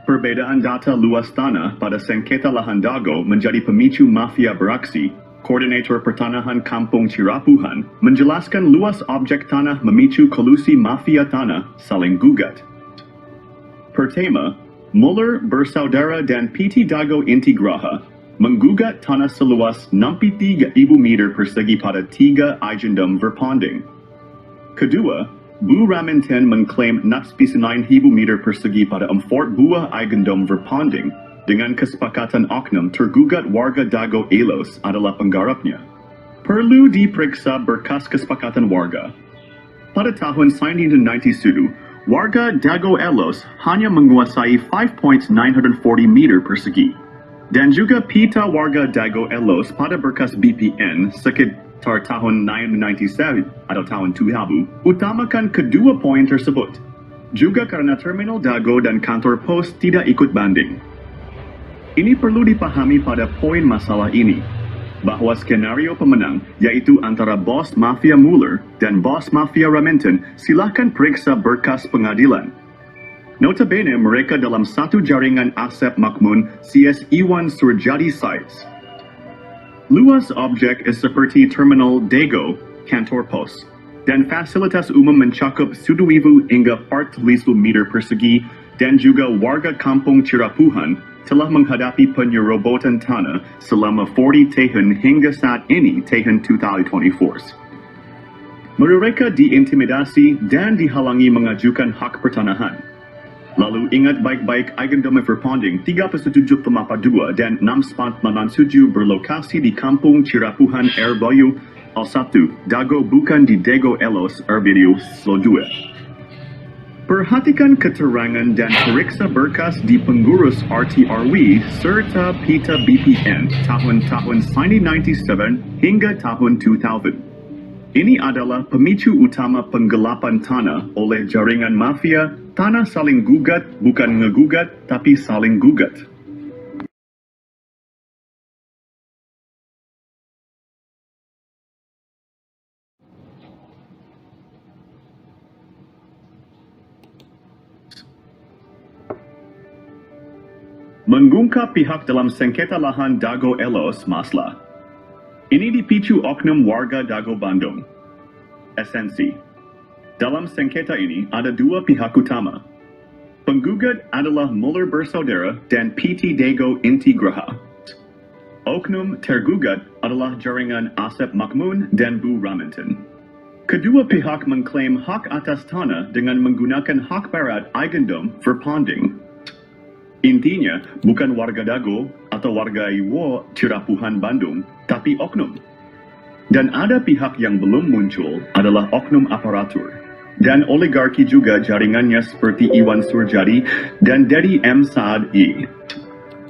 [SPEAKER 1] Perbedaan data luas tanah pada sengketa lahan Dago menjadi pemicu mafia beraksi. Koordinator Pertanahan Kampung Cirapuhan menjelaskan luas objek tanah memicu kolusi mafia tanah saling gugat. Pertama, Mueller bersaudara dan PT Dago Intigraha menggugat tanah seluas 63.000 meter persegi pada 3 Eigendom Verpanding. Kedua, Bu Raminten mengklaim 69.000 meter persegi pada 4 buah Eigendom Verpanding. Dengan kesepakatan oknum, tergugat warga Dago Elos adalah penggarapnya. Perlu diperiksa berkas kesepakatan warga. Pada tahun 1992, warga Dago Elos hanya menguasai 5.940 meter persegi. Dan juga pita warga Dago Elos pada berkas BPN sekitar tahun 1997 atau tahun 2000 utamakan kedua poin tersebut. Juga karena Terminal Dago dan kantor pos tidak ikut banding. Ini perlu dipahami pada poin masalah ini, bahwa skenario pemenang, yaitu antara bos mafia Mueller dan bos mafia Raminten, silahkan periksa berkas pengadilan. Notabene mereka dalam satu jaringan Asep Makmun CS Iwan Surjadi sites. Luas objek seperti Terminal Dago, kantor pos, dan fasilitas umum mencakup 1,000 hingga 4,000 meter persegi, dan juga warga Kampung Cirapuhan telah menghadapi penyerobotan tanah selama 40 tahun hingga saat ini tahun 2024. Mereka diintimidasi dan dihalangi mengajukan hak pertanahan. Lalu ingat baik-baik Eigendom Verpanding 3742 dan 6897 berlokasi di Kampung Cirapuhan RW 1, Dago bukan di Dago Elos RW 2. Perhatikan keterangan dan periksa berkas di pengurus RTRW serta pita BPN tahun-tahun 1997 hingga tahun 2000. Ini adalah pemicu utama penggelapan tanah oleh jaringan mafia, tanah saling gugat, bukan ngegugat, tapi saling gugat. Mengungkap pihak dalam sengketa lahan Dago Elos Masla. Ini dipicu oknum warga Dago Bandung. Esensi. Dalam sengketa ini ada dua pihak utama. Penggugat adalah Mueller bersaudara dan PT Dago Intigraha. Oknum tergugat adalah jaringan Asep Makmun dan Bu Raminten. Kedua pihak mengklaim hak atas tanah dengan menggunakan hak barat Eigendom Verpanding. Intinya, bukan warga Dago atau warga Iwo Cirapuhan Bandung, tapi oknum. Dan ada pihak yang belum muncul adalah oknum aparatur. Dan oligarki juga jaringannya seperti Iwan Surjadi dan Dedi M. Saad I.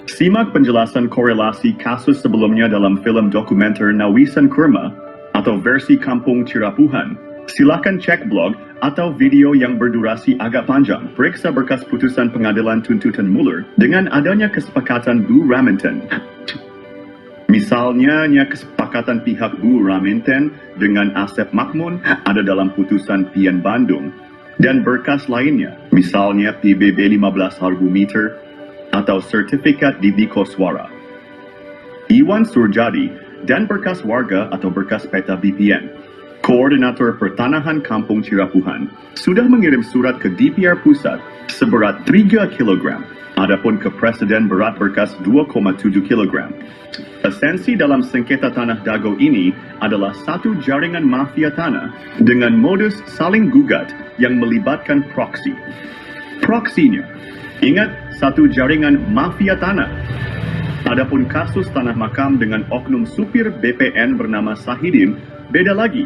[SPEAKER 1] Simak penjelasan korelasi kasus sebelumnya dalam film dokumenter Nawisan Kurma atau versi Kampung Cirapuhan. Silakan cek blog atau video yang berdurasi agak panjang. Periksa berkas putusan pengadilan tuntutan Mueller dengan adanya kesepakatan Bu Raminten. Misalnya, kesepakatan pihak Bu Raminten dengan Asep Makmun ada dalam putusan PN Bandung. Dan berkas lainnya, misalnya PBB 15.000 meter, atau sertifikat Didi Koswara. Iwan Surjadi dan berkas warga atau berkas peta BPN. Koordinator Pertanahan Kampung Cirapuhan sudah mengirim surat ke DPR Pusat seberat 3 kg. Adapun ke Presiden berat berkas 2,7 kg. Esensi dalam sengketa tanah Dago ini adalah satu jaringan mafia tanah dengan modus saling gugat yang melibatkan proksi. Proksinya, ingat, satu jaringan mafia tanah. Adapun kasus tanah makam dengan oknum supir BPN bernama Sahidin, beda lagi.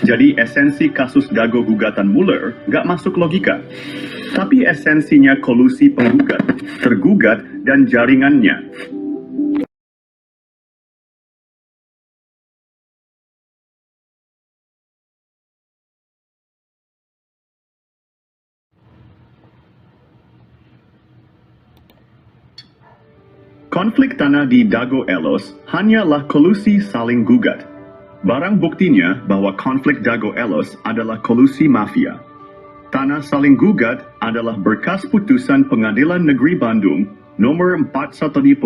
[SPEAKER 1] Jadi esensi kasus Dago gugatan Muller nggak masuk logika. Tapi esensinya kolusi penggugat, tergugat, dan jaringannya. Konflik tanah di Dago Elos hanyalah kolusi saling gugat. Barang buktinya bahwa konflik Dago Elos adalah kolusi mafia. Tanah saling gugat adalah berkas putusan Pengadilan Negeri Bandung nomor 414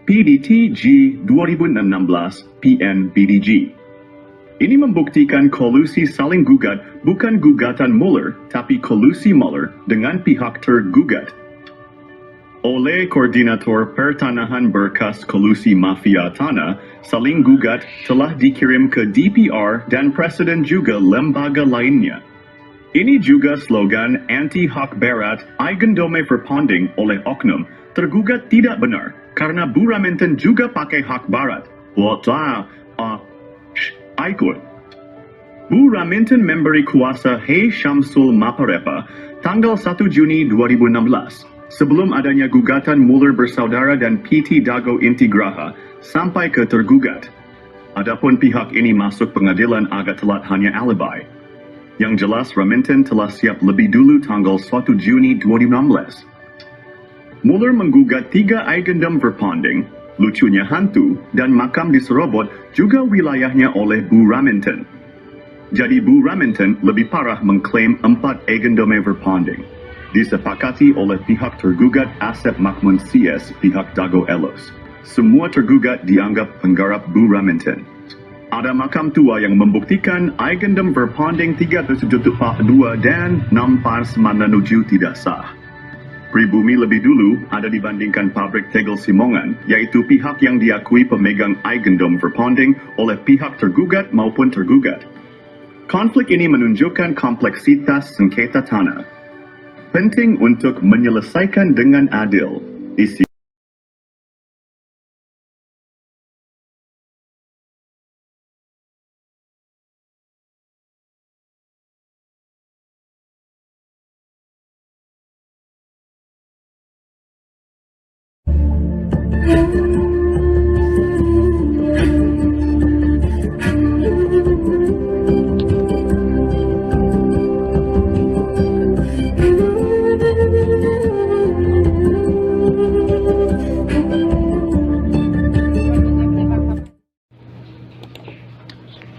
[SPEAKER 1] PDT G 2016 PN BDG. Ini membuktikan kolusi saling gugat bukan gugatan Muller, tapi kolusi Muller dengan pihak tergugat. Oleh Koordinator Pertanahan Berkas Kolusi Mafia Tanah, saling gugat telah dikirim ke DPR dan Presiden juga lembaga lainnya. Ini juga slogan anti-hak berat Eigendome Verpanding oleh oknum tergugat tidak benar karena Bu Raminten juga pakai hak barat. Ikut. Bu Raminten memberi kuasa Hei Syamsul Maparepa tanggal 1 Juni 2016. Sebelum adanya gugatan Muller bersaudara dan PT Dago Intigraha sampai ke tergugat. Adapun pihak ini masuk pengadilan agak telat hanya alibi. Yang jelas Raminten telah siap lebih dulu tanggal 1 Juni 2016. Muller menggugat 3 Eigendom Verpanding, lucunya hantu, dan makam di Serobot juga wilayahnya oleh Bu Raminten. Jadi Bu Raminten lebih parah mengklaim 4 Eigendom Verpanding. Disepakati oleh pihak tergugat Asep Makmun CS pihak Dago Elos. Semua tergugat dianggap penggarap Bu Raminten. Ada makam tua yang membuktikan Eigendom Verpanding 372 dan 6 tidak sah. Pribumi lebih dulu ada dibandingkan pabrik tegel Simongan, yaitu pihak yang diakui pemegang Eigendom Verpanding oleh pihak tergugat maupun tergugat. Konflik ini menunjukkan kompleksitas sengketa tanah. Penting untuk menyelesaikan dengan adil. Isi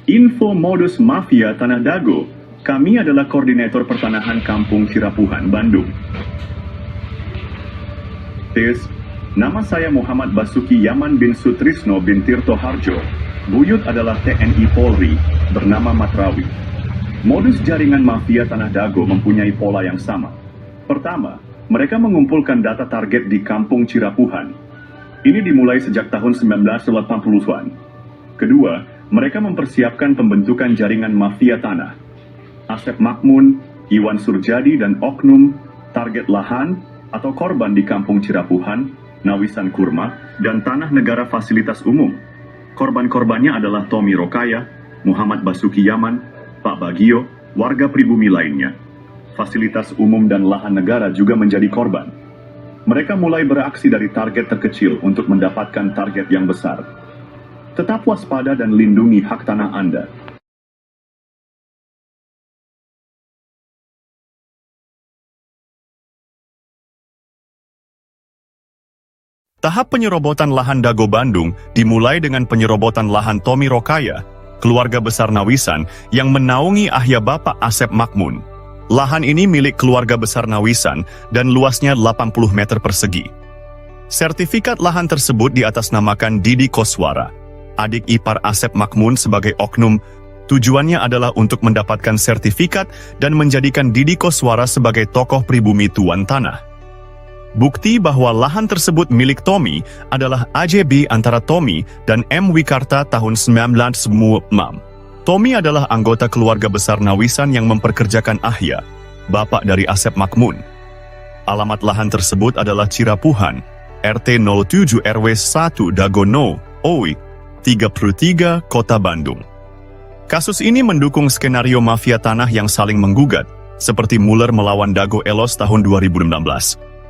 [SPEAKER 1] Info modus mafia Tanah Dago. Kami adalah Koordinator Pertanahan Kampung Cirapuhan, Bandung. Nama saya Muhammad Basuki Yaman bin Sutrisno bin Tirto Harjo. Buyut adalah TNI Polri, bernama Matrawi. Modus jaringan mafia Tanah Dago mempunyai pola yang sama. Pertama, mereka mengumpulkan data target di Kampung Cirapuhan. Ini dimulai sejak tahun 1980-an. Kedua, mereka mempersiapkan pembentukan jaringan mafia tanah. Asep Makmun, Iwan Surjadi, dan oknum target lahan atau korban di Kampung Cirapuhan, Nawisan Kurma, dan tanah negara fasilitas umum. Korban-korbannya adalah Tommy Rokaya, Muhammad Basuki Yaman, Pak Bagio, warga pribumi lainnya. Fasilitas umum dan lahan negara juga menjadi korban. Mereka mulai beraksi dari target terkecil untuk mendapatkan target yang besar. Tetap waspada dan lindungi hak tanah Anda. Tahap penyerobotan lahan Dago Bandung dimulai dengan penyerobotan lahan Tommy Rokaya, keluarga besar Nawisan yang menaungi ayah Bapak Asep Makmun. Lahan ini milik keluarga besar Nawisan dan luasnya 80 meter persegi. Sertifikat lahan tersebut diatasnamakan Didi Koswara, adik ipar Asep Makmun sebagai oknum. Tujuannya adalah untuk mendapatkan sertifikat dan menjadikan Didi Koswara sebagai tokoh pribumi tuan tanah. Bukti bahwa lahan tersebut milik Tommy adalah AJB antara Tommy dan M. Wikarta tahun 1996. Tommy adalah anggota keluarga besar Nawisan yang memperkerjakan Ahya, bapak dari Asep Makmun. Alamat lahan tersebut adalah Cirapuhan, RT 07 RW 1 Dagono, OI, 33, Kota Bandung. Kasus ini mendukung skenario mafia tanah yang saling menggugat, seperti Muller melawan Dago Elos tahun 2016.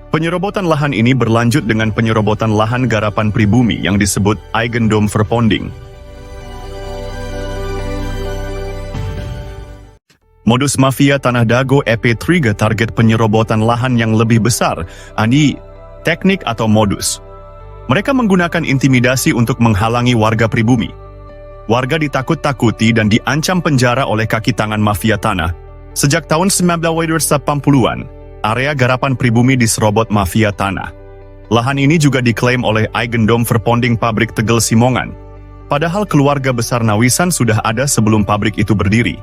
[SPEAKER 1] Penyerobotan lahan ini berlanjut dengan penyerobotan lahan garapan pribumi yang disebut Eigendom Verponding. Modus mafia tanah Dago EP3 target penyerobotan lahan yang lebih besar, ani teknik atau modus. Mereka menggunakan intimidasi untuk menghalangi warga pribumi. Warga ditakut-takuti dan diancam penjara oleh kaki tangan mafia tanah. Sejak tahun 1980-an, area garapan pribumi diserobot mafia tanah. Lahan ini juga diklaim oleh Eigendom Verponding pabrik Tegel Simongan. Padahal keluarga besar Nawisan sudah ada sebelum pabrik itu berdiri.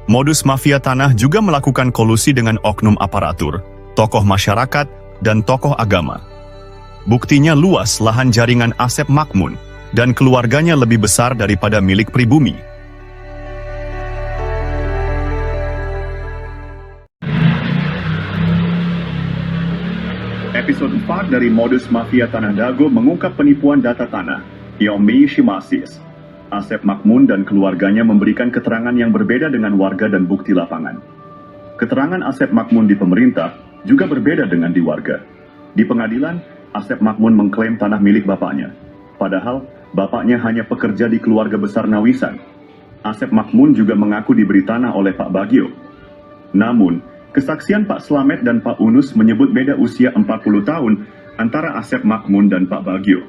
[SPEAKER 1] Modus mafia tanah juga melakukan kolusi dengan oknum aparatur, tokoh masyarakat, dan tokoh agama. Buktinya luas lahan jaringan Asep Makmun dan keluarganya lebih besar daripada milik pribumi.
[SPEAKER 8] Episode 4 dari Modus Mafia Tanah Dago mengungkap penipuan data tanah, Yomi Shimasis. Asep Makmun dan keluarganya memberikan keterangan yang berbeda dengan warga dan bukti lapangan. Keterangan Asep Makmun di pemerintah juga berbeda dengan di warga. Di pengadilan, Asep Makmun mengklaim tanah milik bapaknya. Padahal, bapaknya hanya pekerja di keluarga besar Nawisan. Asep Makmun juga mengaku diberi tanah oleh Pak Bagio. Namun, kesaksian Pak Slamet dan Pak Unus menyebut beda usia 40 tahun antara Asep Makmun dan Pak Bagio.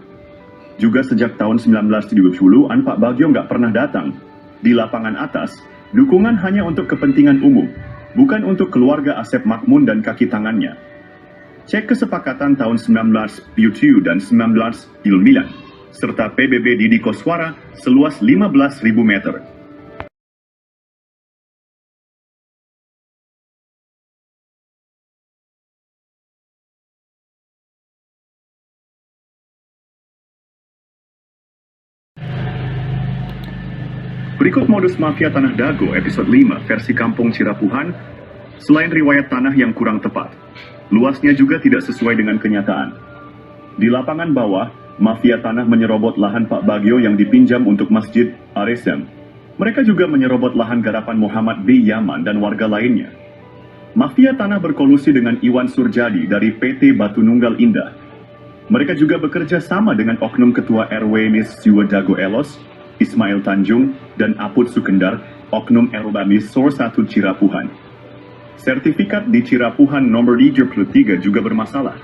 [SPEAKER 8] Juga sejak tahun 1970-an Pak Bagio nggak pernah datang. Di lapangan atas, dukungan hanya untuk kepentingan umum, bukan untuk keluarga Asep Makmun dan kaki tangannya. Cek kesepakatan tahun 1972 dan 1999. Serta PBB Didi Koswara seluas 15.000 meter. Berikut modus mafia tanah Dago episode 5 versi Kampung Cirapuhan. Selain riwayat tanah yang kurang tepat, luasnya juga tidak sesuai dengan kenyataan. Di lapangan bawah, mafia tanah menyerobot lahan Pak Bagio yang dipinjam untuk Masjid Aresem. Mereka juga menyerobot lahan garapan Muhammad B. Yaman dan warga lainnya. Mafia tanah berkolusi dengan Iwan Surjadi dari PT Batu Nunggal Indah. Mereka juga bekerja sama dengan oknum ketua RW Nis Jiwa Dago Elos, Ismail Tanjung, dan Aput Sukendar, oknum Erobamis Sor 1 Cirapuhan. Sertifikat di Cirapuhan nomor 33 juga bermasalah.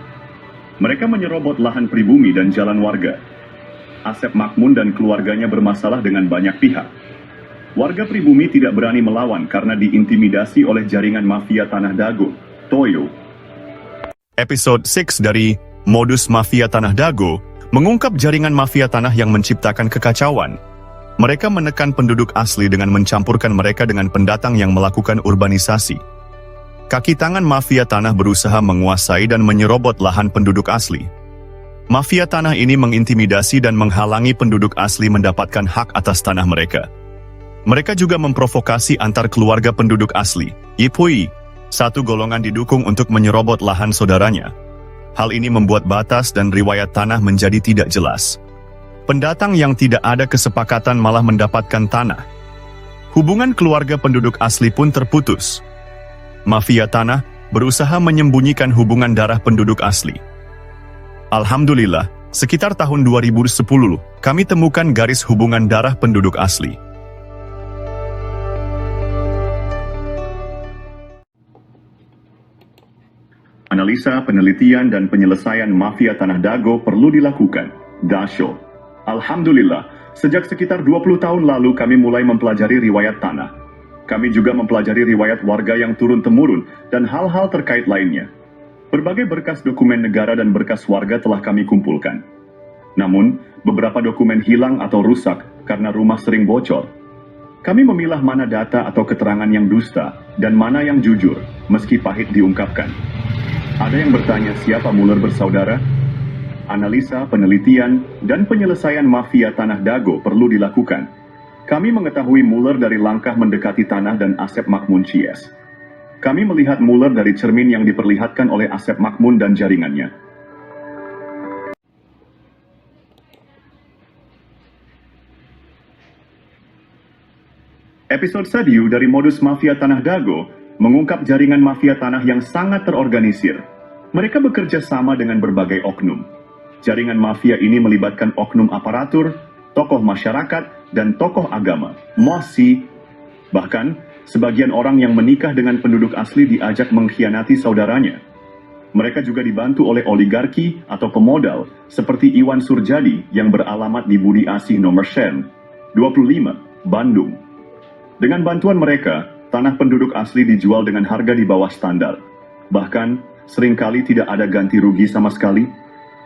[SPEAKER 8] Mereka menyerobot lahan pribumi dan jalan warga. Asep Makmun dan keluarganya bermasalah dengan banyak pihak. Warga pribumi tidak berani melawan karena diintimidasi oleh jaringan mafia tanah Dago, Toyo.
[SPEAKER 1] Episode 6 dari Modus Mafia Tanah Dago mengungkap jaringan mafia tanah yang menciptakan kekacauan. Mereka menekan penduduk asli dengan mencampurkan mereka dengan pendatang yang melakukan urbanisasi. Kaki tangan mafia tanah berusaha menguasai dan menyerobot lahan penduduk asli. Mafia tanah ini mengintimidasi dan menghalangi penduduk asli mendapatkan hak atas tanah mereka. Mereka juga memprovokasi antar keluarga penduduk asli, Ipui, satu golongan didukung untuk menyerobot lahan saudaranya. Hal ini membuat batas dan riwayat tanah menjadi tidak jelas. Pendatang yang tidak ada kesepakatan malah mendapatkan tanah. Hubungan keluarga penduduk asli pun terputus. Mafia tanah berusaha menyembunyikan hubungan darah penduduk asli. Alhamdulillah, sekitar tahun 2010, kami temukan garis hubungan darah penduduk asli.
[SPEAKER 8] Analisa, penelitian, dan penyelesaian mafia tanah Dago perlu dilakukan. Dasyo. Alhamdulillah, sejak sekitar 20 tahun lalu kami mulai mempelajari riwayat tanah. Kami juga mempelajari riwayat warga yang turun-temurun dan hal-hal terkait lainnya.
[SPEAKER 1] Berbagai berkas dokumen negara dan berkas warga telah kami kumpulkan. Namun, beberapa dokumen hilang atau rusak karena rumah sering bocor. Kami memilah mana data atau keterangan yang dusta dan mana yang jujur, meski pahit diungkapkan. Ada yang bertanya siapa Muller bersaudara? Analisa, penelitian, dan penyelesaian mafia Tanah Dago perlu dilakukan. Kami mengetahui Muller dari langkah mendekati tanah dan Asep Makmun Cies. Kami melihat Muller dari cermin yang diperlihatkan oleh Asep Makmun dan jaringannya. Episode Sadiu dari modus mafia Tanah Dago mengungkap jaringan mafia tanah yang sangat terorganisir. Mereka bekerja sama dengan berbagai oknum. Jaringan mafia ini melibatkan oknum aparatur, tokoh masyarakat, dan tokoh agama, mosi. Bahkan, sebagian orang yang menikah dengan penduduk asli diajak mengkhianati saudaranya. Mereka juga dibantu oleh oligarki atau pemodal seperti Iwan Surjadi yang beralamat di Budi Asih nomor Sen, 25, Bandung. Dengan bantuan mereka, tanah penduduk asli dijual dengan harga di bawah standar. Bahkan, seringkali tidak ada ganti rugi sama sekali.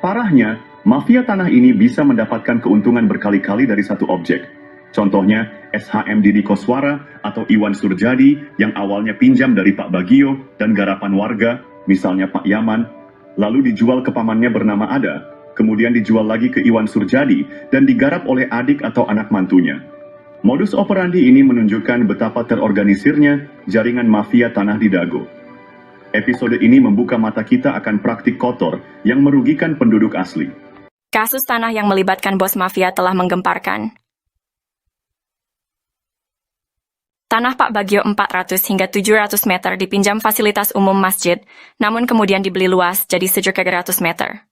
[SPEAKER 1] Parahnya, mafia tanah ini bisa mendapatkan keuntungan berkali-kali dari satu objek. Contohnya, SHM Didi Koswara atau Iwan Surjadi yang awalnya pinjam dari Pak Bagio dan garapan warga, misalnya Pak Yaman, lalu dijual ke pamannya bernama Ada, kemudian dijual lagi ke Iwan Surjadi dan digarap oleh adik atau anak mantunya. Modus operandi ini menunjukkan betapa terorganisirnya jaringan mafia tanah di Dago. Episode ini membuka mata kita akan praktik kotor yang merugikan penduduk asli.
[SPEAKER 3] Kasus tanah yang melibatkan bos mafia telah menggemparkan. Tanah Pak Bagio 400 hingga 700 meter dipinjam fasilitas umum masjid, namun kemudian dibeli luas jadi 700 meter.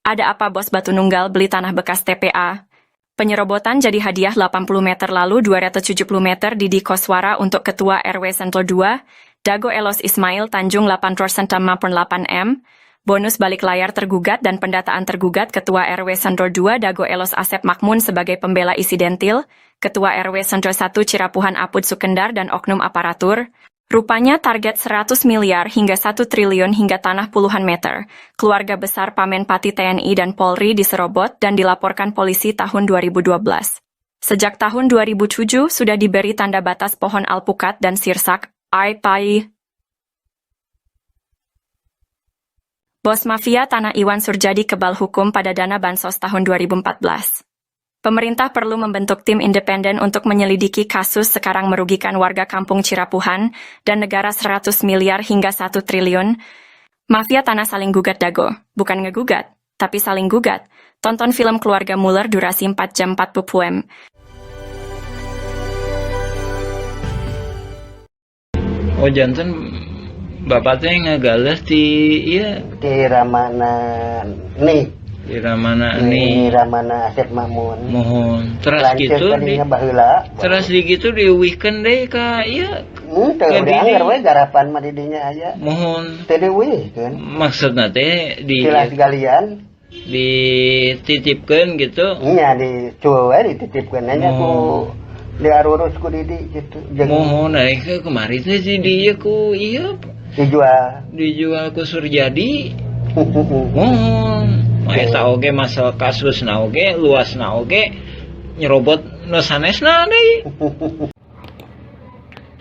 [SPEAKER 3] Ada apa bos Batu Nunggal beli tanah bekas TPA? Penyerobotan jadi hadiah 80 meter lalu 270 meter Didi Koswara untuk Ketua RW Sentul 2, Dago Elos Ismail Tanjung 8% 8M, bonus balik layar tergugat dan pendataan tergugat Ketua RW Sentul 2 Dago Elos Asep Makmun sebagai pembela isidentil, Ketua RW Sentul 1 Cirapuhan Apud Sukendar dan oknum aparatur. Rupanya target 100 miliar hingga 1 triliun hingga tanah puluhan meter. Keluarga besar Pamenpati TNI dan Polri diserobot dan dilaporkan polisi tahun 2012. Sejak tahun 2007 sudah diberi tanda batas pohon alpukat dan sirsak, ai-pai. Bos mafia tanah Iwan Surjadi kebal hukum pada dana bansos tahun 2014. Pemerintah perlu membentuk tim independen untuk menyelidiki kasus sekarang merugikan warga kampung Cirapuhan dan negara 100 miliar hingga 1 triliun. Mafia tanah saling gugat Dago, bukan ngegugat, tapi saling gugat. Tonton film Keluarga Muller durasi 4 jam 40 m.
[SPEAKER 4] Oh janten bapaknya ngegales di iya
[SPEAKER 5] Di Ramana nih.
[SPEAKER 4] di mana
[SPEAKER 5] Di
[SPEAKER 4] nih
[SPEAKER 5] Ramana Asep Makmun.
[SPEAKER 4] mohon terus
[SPEAKER 5] Lanceuk
[SPEAKER 4] gitu di
[SPEAKER 5] tadinya baheula.
[SPEAKER 4] terus di gitu di weekend deh kak iya
[SPEAKER 5] Teu
[SPEAKER 4] Ke
[SPEAKER 5] dianggar
[SPEAKER 4] Didi.
[SPEAKER 5] we garapan mah didinya aya.
[SPEAKER 4] mohon
[SPEAKER 5] Teu diweuhkeun.
[SPEAKER 4] maksudnya teh
[SPEAKER 5] Silas galian.
[SPEAKER 4] dititipkan gitu
[SPEAKER 5] Iya di cuwe dititipkeun nya ku diarurus ku Didi gitu. Jeung
[SPEAKER 4] mohon ke kemarin teh si dia ku iya
[SPEAKER 5] dijual.
[SPEAKER 4] ku Surjadi mohon eta oge masalah kasus na oge luas na oge nyerobot nu sanesna deui.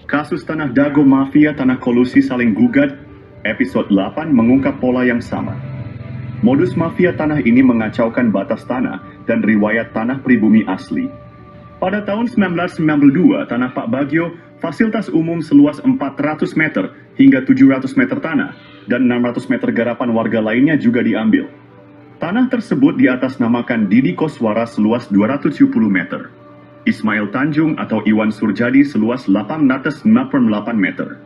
[SPEAKER 1] Kasus Tanah Dago Mafia Tanah Kolusi Saling Gugat, episode 8 mengungkap pola yang sama. Modus mafia tanah ini mengacaukan batas tanah dan riwayat tanah pribumi asli. Pada tahun 1992, tanah Pak Bagio, fasilitas umum seluas 400 meter hingga 700 meter tanah, dan 600 meter garapan warga lainnya juga diambil. Tanah tersebut diatasnamakan Didi Koswara seluas 270 meter. Ismail Tanjung atau Iwan Surjadi seluas 868 meter.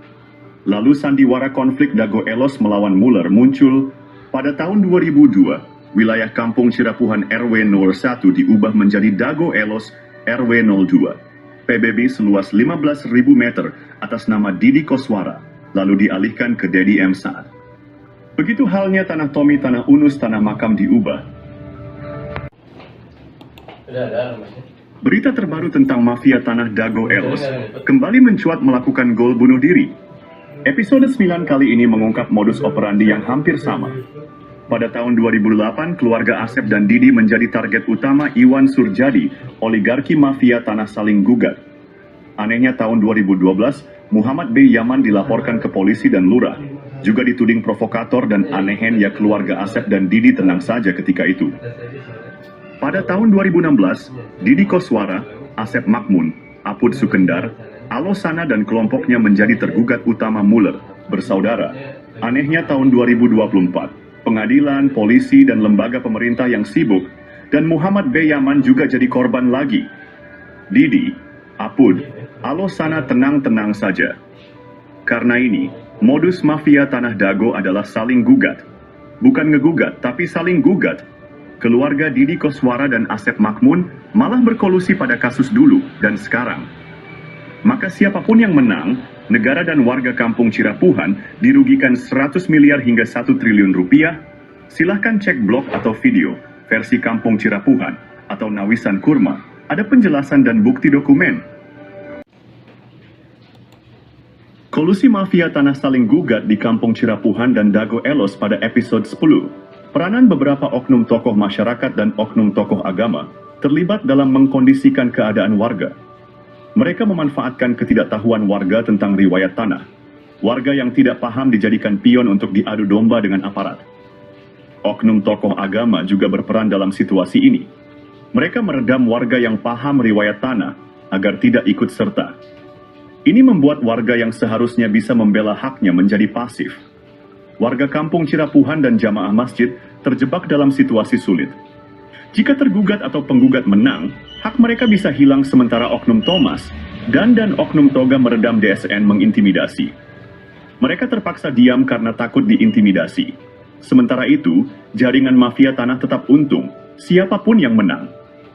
[SPEAKER 1] Lalu sandiwara konflik Dago Elos melawan Muller muncul. Pada tahun 2002, wilayah kampung Cirapuhan RW 01 diubah menjadi Dago Elos RW 02. PBB seluas 15.000 meter atas nama Didi Koswara, lalu dialihkan ke Dedi M. Saad. Begitu halnya tanah Tommy, tanah Unus, tanah makam diubah. Berita terbaru tentang mafia tanah Dago Elos kembali mencuat melakukan gol bunuh diri. Episode 9 kali ini mengungkap modus operandi yang hampir sama. Pada tahun 2008, keluarga Asep dan Didi menjadi target utama Iwan Surjadi, oligarki mafia tanah saling gugat. Anehnya tahun 2012, Muhammad B. Yaman dilaporkan ke polisi dan lurah, juga dituding provokator dan anehen ya keluarga Asep dan Didi tenang saja ketika itu. Pada tahun 2016, Didi Koswara, Asep Makmun, Apud Sukendar, Alosana dan kelompoknya menjadi tergugat utama Muller, bersaudara. Anehnya tahun 2024, pengadilan, polisi, dan lembaga pemerintah yang sibuk, dan Muhammad B. Yaman juga jadi korban lagi. Didi, Apud, Alosana tenang-tenang saja. Karena ini, modus mafia Tanah Dago adalah saling gugat. Bukan ngegugat, tapi saling gugat. Keluarga Didi Koswara dan Asep Makmun malah berkolusi pada kasus dulu dan sekarang. Maka siapapun yang menang, negara dan warga kampung Cirapuhan dirugikan 100 miliar hingga 1 triliun rupiah. Silahkan cek blog atau video versi Kampung Cirapuhan atau Nawisan Kurma. Ada penjelasan dan bukti dokumen. Kolusi mafia tanah saling gugat di Kampung Cirapuhan dan Dago Elos pada episode 10. Peranan beberapa oknum tokoh masyarakat dan oknum tokoh agama terlibat dalam mengkondisikan keadaan warga. Mereka memanfaatkan ketidaktahuan warga tentang riwayat tanah. Warga yang tidak paham dijadikan pion untuk diadu domba dengan aparat. Oknum tokoh agama juga berperan dalam situasi ini. Mereka meredam warga yang paham riwayat tanah agar tidak ikut serta. Ini membuat warga yang seharusnya bisa membela haknya menjadi pasif. Warga kampung Cirapuhan dan jamaah masjid terjebak dalam situasi sulit. Jika tergugat atau penggugat menang, hak mereka bisa hilang sementara oknum Thomas dan oknum Toga meredam DSN mengintimidasi. Mereka terpaksa diam karena takut diintimidasi. Sementara itu, jaringan mafia tanah tetap untung, siapapun yang menang.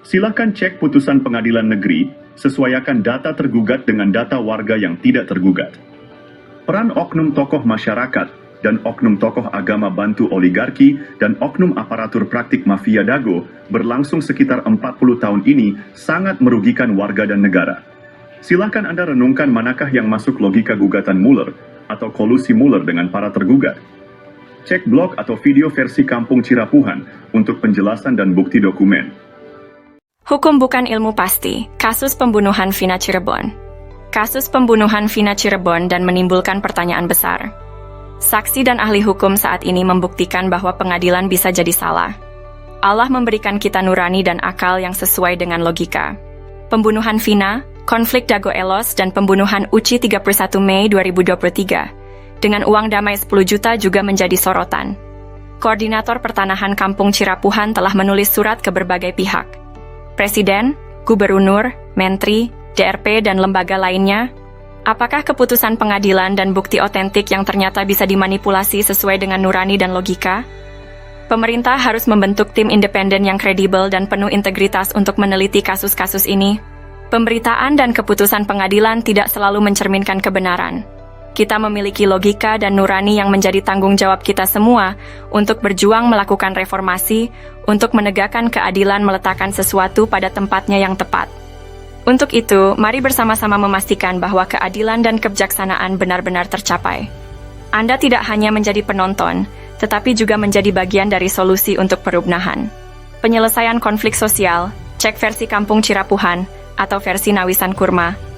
[SPEAKER 1] Silakan cek putusan pengadilan negeri, sesuaikan data tergugat dengan data warga yang tidak tergugat. Peran oknum tokoh masyarakat dan oknum tokoh agama bantu oligarki dan oknum aparatur praktik mafia Dago berlangsung sekitar 40 tahun ini sangat merugikan warga dan negara. Silahkan Anda renungkan manakah yang masuk logika gugatan Muller atau kolusi Muller dengan para tergugat. Cek blog atau video versi Kampung Cirapuhan untuk penjelasan dan bukti dokumen.
[SPEAKER 3] Hukum bukan ilmu pasti. Kasus pembunuhan Vina Cirebon. Kasus pembunuhan Vina Cirebon dan menimbulkan pertanyaan besar. Saksi dan ahli hukum saat ini membuktikan bahwa pengadilan bisa jadi salah. Allah memberikan kita nurani dan akal yang sesuai dengan logika. Pembunuhan Vina, konflik Dago Elos, dan pembunuhan Uci 31 Mei 2023 dengan uang damai 10 juta juga menjadi sorotan. Koordinator Pertanahan Kampung Cirapuhan telah menulis surat ke berbagai pihak. Presiden, Gubernur, Menteri, DRP, dan lembaga lainnya. Apakah keputusan pengadilan dan bukti otentik yang ternyata bisa dimanipulasi sesuai dengan nurani dan logika? Pemerintah harus membentuk tim independen yang kredibel dan penuh integritas untuk meneliti kasus-kasus ini. Pemberitaan dan keputusan pengadilan tidak selalu mencerminkan kebenaran. Kita memiliki logika dan nurani yang menjadi tanggung jawab kita semua untuk berjuang melakukan reformasi, untuk menegakkan keadilan meletakkan sesuatu pada tempatnya yang tepat. Untuk itu, mari bersama-sama memastikan bahwa keadilan dan kebijaksanaan benar-benar tercapai. Anda tidak hanya menjadi penonton, tetapi juga menjadi bagian dari solusi untuk perubahan. Penyelesaian konflik sosial, cek versi Kampung Cirapuhan, atau versi Nawisan Kurma.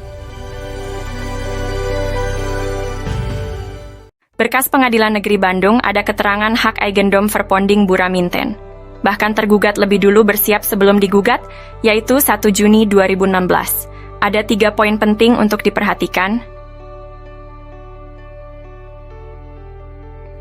[SPEAKER 3] Berkas Pengadilan Negeri Bandung ada keterangan hak Eigendom Verponding Buraminten. Bahkan tergugat lebih dulu bersiap sebelum digugat, yaitu 1 Juni 2016. Ada 3 poin penting untuk diperhatikan.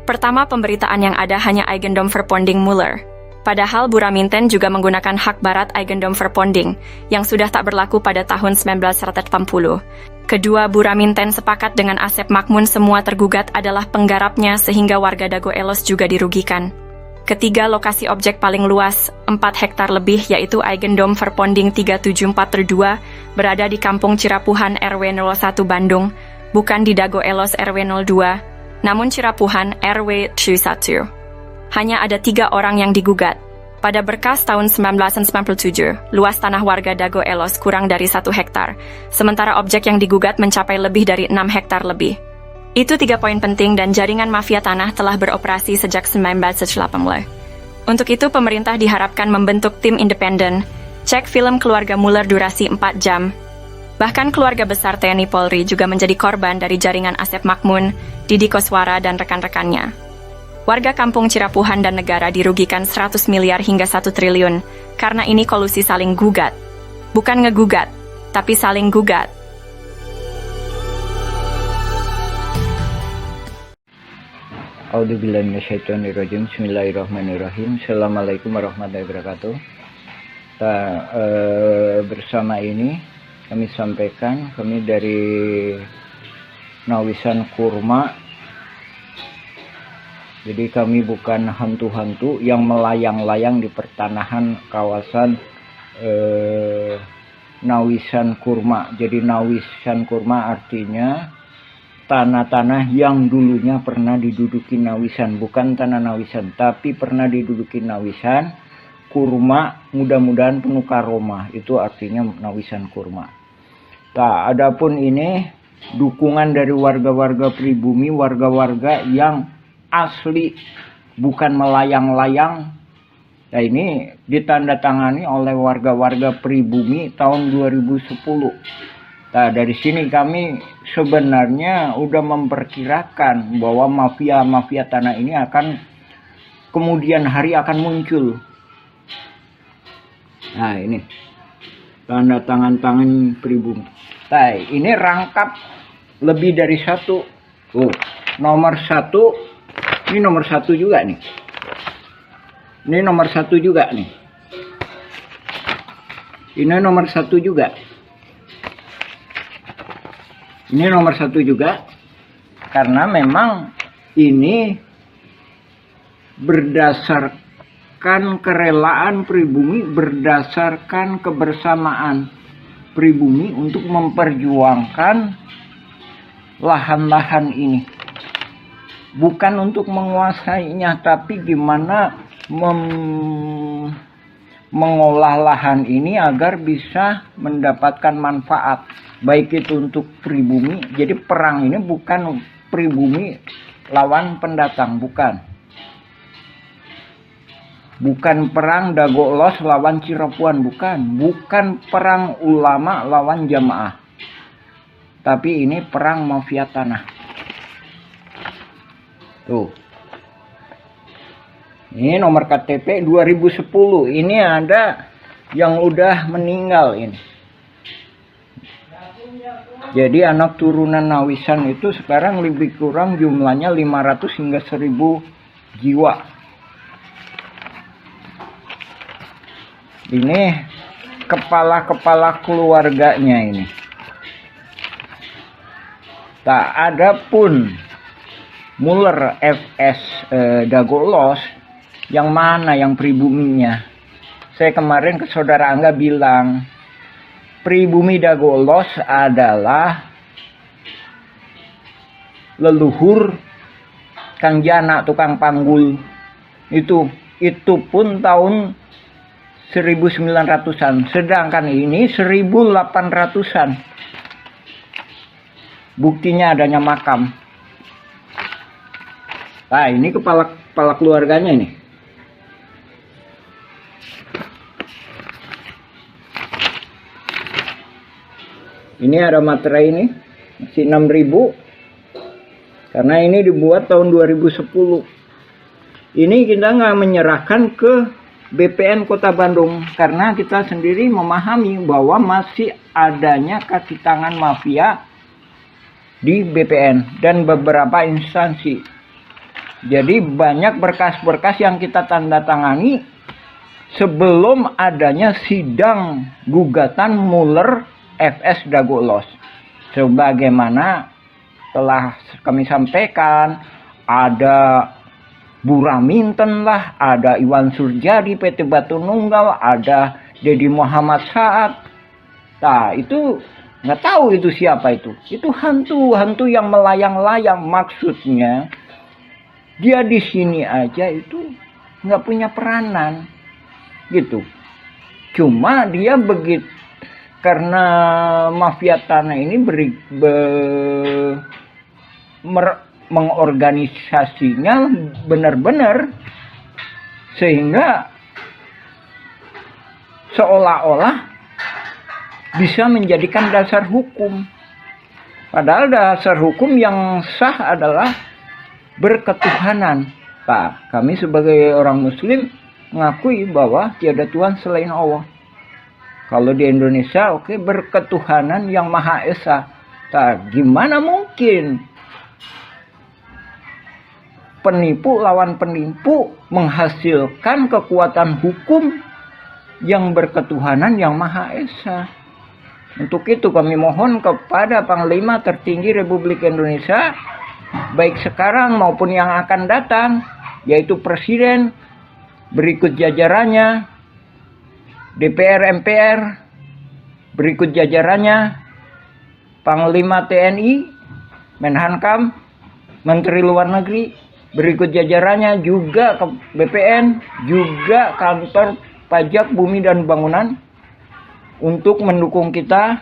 [SPEAKER 3] Pertama, pemberitaan yang ada hanya Eigendom Verponding Muller. Padahal Buraminten juga menggunakan hak barat Eigendom Verponding, yang sudah tak berlaku pada tahun 1980. Kedua, Buraminten sepakat dengan Asep Makmun semua tergugat adalah penggarapnya sehingga warga Dago Elos juga dirugikan. Ketiga, lokasi objek paling luas, 4 hektar lebih, yaitu Eigendom Verponding 374-2, berada di Kampung Cirapuhan RW 01 Bandung, bukan di Dago Elos RW 02, namun Cirapuhan RW 31. Hanya ada 3 orang yang digugat. Pada berkas tahun 1997, luas tanah warga Dago Elos kurang dari 1 hektar, sementara objek yang digugat mencapai lebih dari 6 hektar lebih. Itu 3 poin penting dan jaringan mafia tanah telah beroperasi sejak 1918. Untuk itu, pemerintah diharapkan membentuk tim independen, cek film keluarga Muller durasi 4 jam. Bahkan keluarga besar TNI Polri juga menjadi korban dari jaringan Asep Makmun, Didi Koswara, dan rekan-rekannya. Warga kampung Cirapuhan dan negara dirugikan 100 miliar hingga 1 triliun, karena ini kolusi saling gugat. Bukan ngegugat, tapi saling gugat.
[SPEAKER 6] A'udzubillahi minasyaitonirrajim. Bismillahirrahmanirrahim. Assalamualaikum warahmatullahi wabarakatuh. Bersama ini kami sampaikan, kami dari Nawisan Kurma. Jadi kami bukan hantu-hantu yang melayang-layang di pertanahan kawasan Nawisan Kurma. Jadi Nawisan Kurma artinya tanah-tanah yang dulunya pernah diduduki Nawisan, bukan tanah Nawisan, tapi pernah diduduki Nawisan. Kurma mudah-mudahan penuh karomah, itu artinya Nawisan Kurma. Nah, adapun ini dukungan dari warga-warga pribumi, warga-warga yang asli, bukan melayang-layang. Nah, ini ditandatangani oleh warga-warga pribumi tahun 2010. Nah, dari sini kami sebenarnya udah memperkirakan bahwa mafia-mafia tanah ini akan kemudian hari akan muncul. Nah, ini tanda tangan pribumi. Nah, ini rangkap lebih dari 1. Nomor 1. Ini nomor 1 juga nih. Ini nomor 1 juga nih. Ini nomor 1 juga. Ini nomor 1 juga, karena memang ini berdasarkan kerelaan pribumi, berdasarkan kebersamaan pribumi untuk memperjuangkan lahan-lahan ini. Bukan untuk menguasainya, tapi gimana mengolah lahan ini agar bisa mendapatkan manfaat, baik itu untuk pribumi. Jadi perang ini bukan pribumi lawan pendatang, bukan perang Dagoelos lawan Cirapuhan, bukan perang ulama lawan jamaah, tapi ini perang mafia tanah. Tuh, ini nomor KTP 2010. Ini ada yang udah meninggal ini. Jadi anak turunan Nawisan itu sekarang lebih kurang jumlahnya 500 hingga 1000 jiwa. Ini kepala-kepala keluarganya ini. Tak ada pun Muller FS Dagoelos, yang mana yang pribuminya. Saya kemarin ke saudara Angga bilang, pribumi Dagoelos adalah leluhur Kang Jana, tukang panggul. Itu pun tahun 1900-an, sedangkan ini 1800-an. Buktinya adanya makam. Nah, ini kepala keluarganya ini. Ini ada materai ini, masih 6.000. Karena ini dibuat tahun 2010. Ini kita nggak menyerahkan ke BPN Kota Bandung, karena kita sendiri memahami bahwa masih adanya kaki tangan mafia di BPN dan beberapa instansi. Jadi banyak berkas-berkas yang kita tanda tangani sebelum adanya sidang gugatan Muller FS Dagoelos. Sebagaimana telah kami sampaikan, ada Buraminten lah, ada Iwan Surjadi PT Batu Nunggal, ada Dedi Muhammad Saad. Nah, itu nggak tahu itu siapa itu. Itu hantu yang melayang-layang, maksudnya. Dia di sini aja itu nggak punya peranan, gitu. Cuma dia begitu, karena mafia tanah ini mengorganisasinya benar-benar sehingga seolah-olah bisa menjadikan dasar hukum. Padahal dasar hukum yang sah adalah berketuhanan. Pak, kami sebagai orang Muslim mengakui bahwa tiada Tuhan selain Allah. Kalau di Indonesia, oke, berketuhanan yang Maha Esa. Nah, gimana mungkin penipu lawan penipu menghasilkan kekuatan hukum yang berketuhanan yang Maha Esa? Untuk itu kami mohon kepada Panglima tertinggi Republik Indonesia, baik sekarang maupun yang akan datang, yaitu Presiden, berikut jajarannya, DPR MPR, berikut jajarannya, Panglima TNI, Menhankam, Menteri Luar Negeri, berikut jajarannya juga ke BPN, juga Kantor Pajak Bumi dan Bangunan, untuk mendukung kita,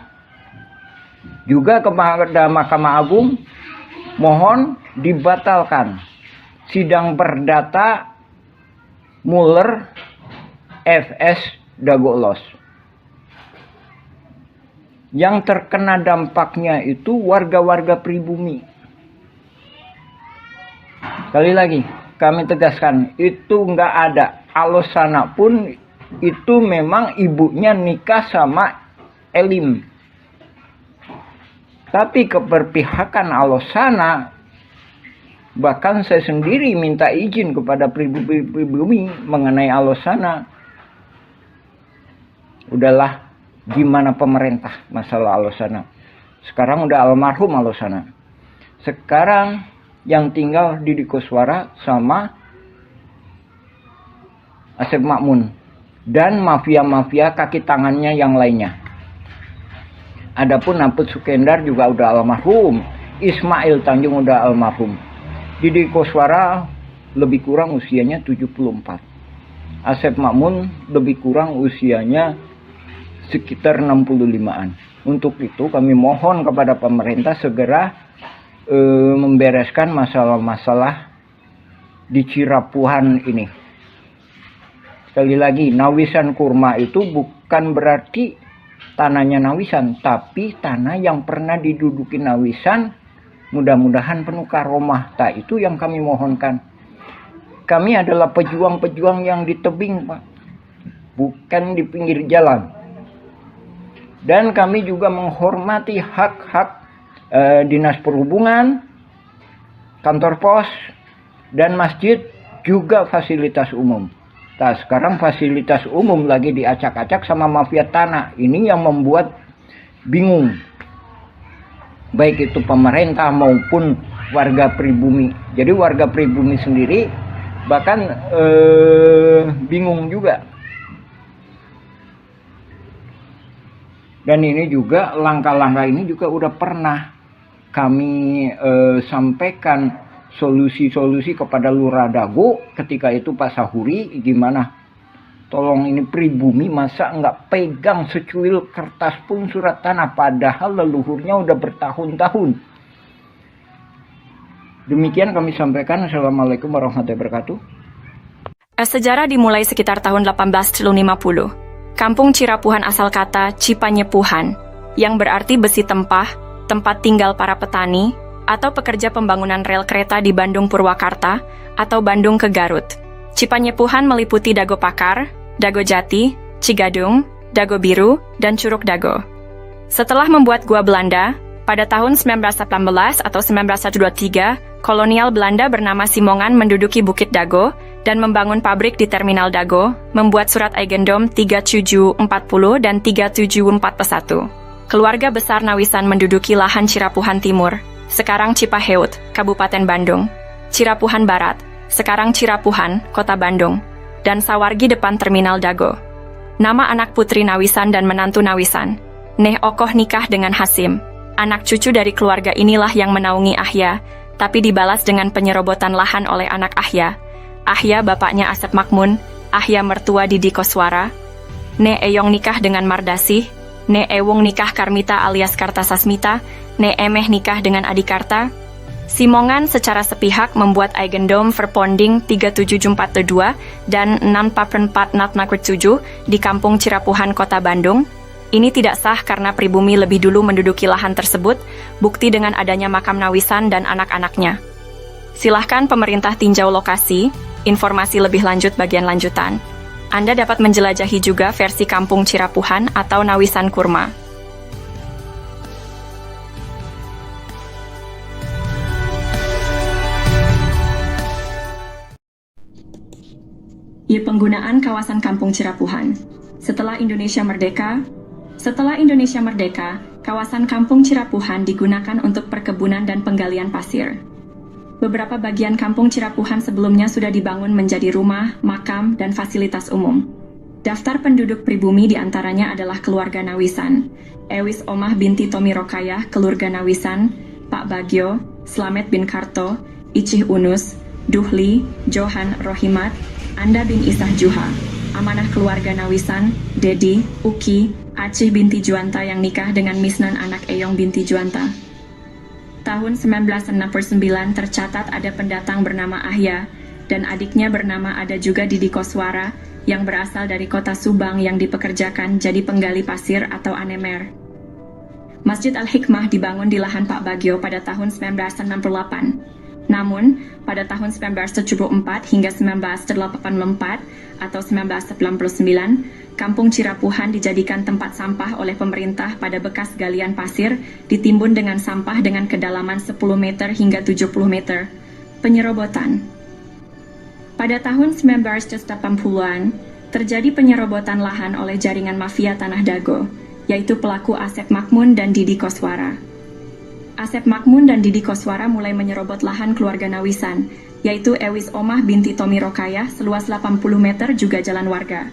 [SPEAKER 6] juga kepada Mahkamah Agung, mohon dibatalkan sidang perdata Mueller FS Dago Elos. Yang terkena dampaknya itu warga-warga pribumi. Sekali lagi kami tegaskan, itu nggak ada. Alosana pun itu memang ibunya nikah sama Elim. Tapi keberpihakan Alosana, bahkan saya sendiri minta izin kepada pribumi mengenai Alosana. Udahlah, gimana pemerintah masalah Alosana? Sekarang udah almarhum Alosana. Sekarang yang tinggal Didi Koswara sama Asep Makmun dan mafia-mafia kaki tangannya yang lainnya. Adapun Naput Sukendar juga udah almarhum, Ismail Tanjung udah almarhum. Didi Koswara lebih kurang usianya 74. Asep Makmun lebih kurang usianya sekitar 65-an. Untuk itu kami mohon kepada pemerintah segera membereskan masalah-masalah di Cirapuhan ini. Sekali lagi, Nawisan Kurma itu bukan berarti tanahnya Nawisan, tapi tanah yang pernah diduduki Nawisan, mudah-mudahan penuh karomah. Tak, itu yang kami mohonkan. Kami adalah pejuang-pejuang yang di tebing, Pak, bukan di pinggir jalan. Dan kami juga menghormati hak-hak Dinas Perhubungan, kantor pos, dan masjid, juga fasilitas umum. Nah, sekarang fasilitas umum lagi diacak-acak sama mafia tanah. Ini yang membuat bingung, baik itu pemerintah maupun warga pribumi. Jadi warga pribumi sendiri bahkan bingung juga. Dan ini juga langkah-langkah ini juga udah pernah kami sampaikan solusi-solusi kepada Lurah Dago ketika itu Pak Sahuri. Gimana? Tolong, ini pribumi masa nggak pegang secuil kertas pun surat tanah, padahal leluhurnya udah bertahun-tahun. Demikian kami sampaikan. Assalamualaikum warahmatullahi wabarakatuh.
[SPEAKER 3] Sejarah dimulai sekitar tahun 1850. Kampung Cirapuhan asal kata Cipanyepuhan, yang berarti besi tempah, tempat tinggal para petani, atau pekerja pembangunan rel kereta di Bandung Purwakarta, atau Bandung ke Garut. Cipanyepuhan meliputi Dago Pakar, Dago Jati, Cigadung, Dago Biru, dan Curug Dago. Setelah membuat gua Belanda, pada tahun 1918 atau 1923, kolonial Belanda bernama Simongan menduduki Bukit Dago dan membangun pabrik di Terminal Dago, membuat surat Eigendom 3740 dan 3741. Keluarga besar Nawisan menduduki lahan Cirapuhan Timur, sekarang Cipaheut, Kabupaten Bandung, Cirapuhan Barat, sekarang Cirapuhan, Kota Bandung, dan Sawargi depan Terminal Dago. Nama anak putri Nawisan dan menantu Nawisan, Neh Okoh nikah dengan Hasim. Anak cucu dari keluarga inilah yang menaungi Ahya, tapi dibalas dengan penyerobotan lahan oleh anak Ahya. Ahya bapaknya Asep Makmun, Ahya mertua Didi Koswara. Ne Eyong nikah dengan Mardasih, Ne Ewung nikah Karmita alias Kartasasmita, Ne Emeh nikah dengan Adikarta. Simongan secara sepihak membuat Eigendom Verponding 3742 dan 644 di Kampung Cirapuhan, Kota Bandung. Ini tidak sah karena pribumi lebih dulu menduduki lahan tersebut, bukti dengan adanya makam Nawisan dan anak-anaknya. Silahkan pemerintah tinjau lokasi, informasi lebih lanjut bagian lanjutan. Anda dapat menjelajahi juga versi Kampung Cirapuhan atau Nawisan Kurma. Penggunaan kawasan Kampung Cirapuhan. Setelah Indonesia Merdeka, kawasan Kampung Cirapuhan digunakan untuk perkebunan dan penggalian pasir. Beberapa bagian Kampung Cirapuhan sebelumnya sudah dibangun menjadi rumah, makam, dan fasilitas umum. Daftar penduduk pribumi diantaranya adalah keluarga Nawisan, Ewis Omah binti Tomi Rokayah, keluarga Nawisan, Pak Bagio, Slamet bin Karto, Icih Unus, Duhli, Johan Rohimat, Anda bin Isah Juha, amanah keluarga Nawisan, Dedi, Uki, Acih binti Juanta yang nikah dengan Misnan anak Eyong binti Juanta. Tahun 1969 tercatat ada pendatang bernama Ahya, dan adiknya bernama ada juga Didi Koswara, yang berasal dari kota Subang yang dipekerjakan jadi penggali pasir atau anemer. Masjid Al-Hikmah dibangun di lahan Pak Bagio pada tahun 1968. Namun, pada tahun 1974 hingga 1984 atau 1999, Kampung Cirapuhan dijadikan tempat sampah oleh pemerintah pada bekas galian pasir ditimbun dengan sampah dengan kedalaman 10 meter hingga 70 meter. Penyerobotan. Pada tahun 1980-an, terjadi penyerobotan lahan oleh jaringan mafia Tanah Dago, yaitu pelaku Asep Makmun dan Didi Koswara. Asep Makmun dan Didi Koswara mulai menyerobot lahan keluarga Nawisan, yaitu Ewis Omah binti Tomi Rokayah seluas 80 meter juga jalan warga.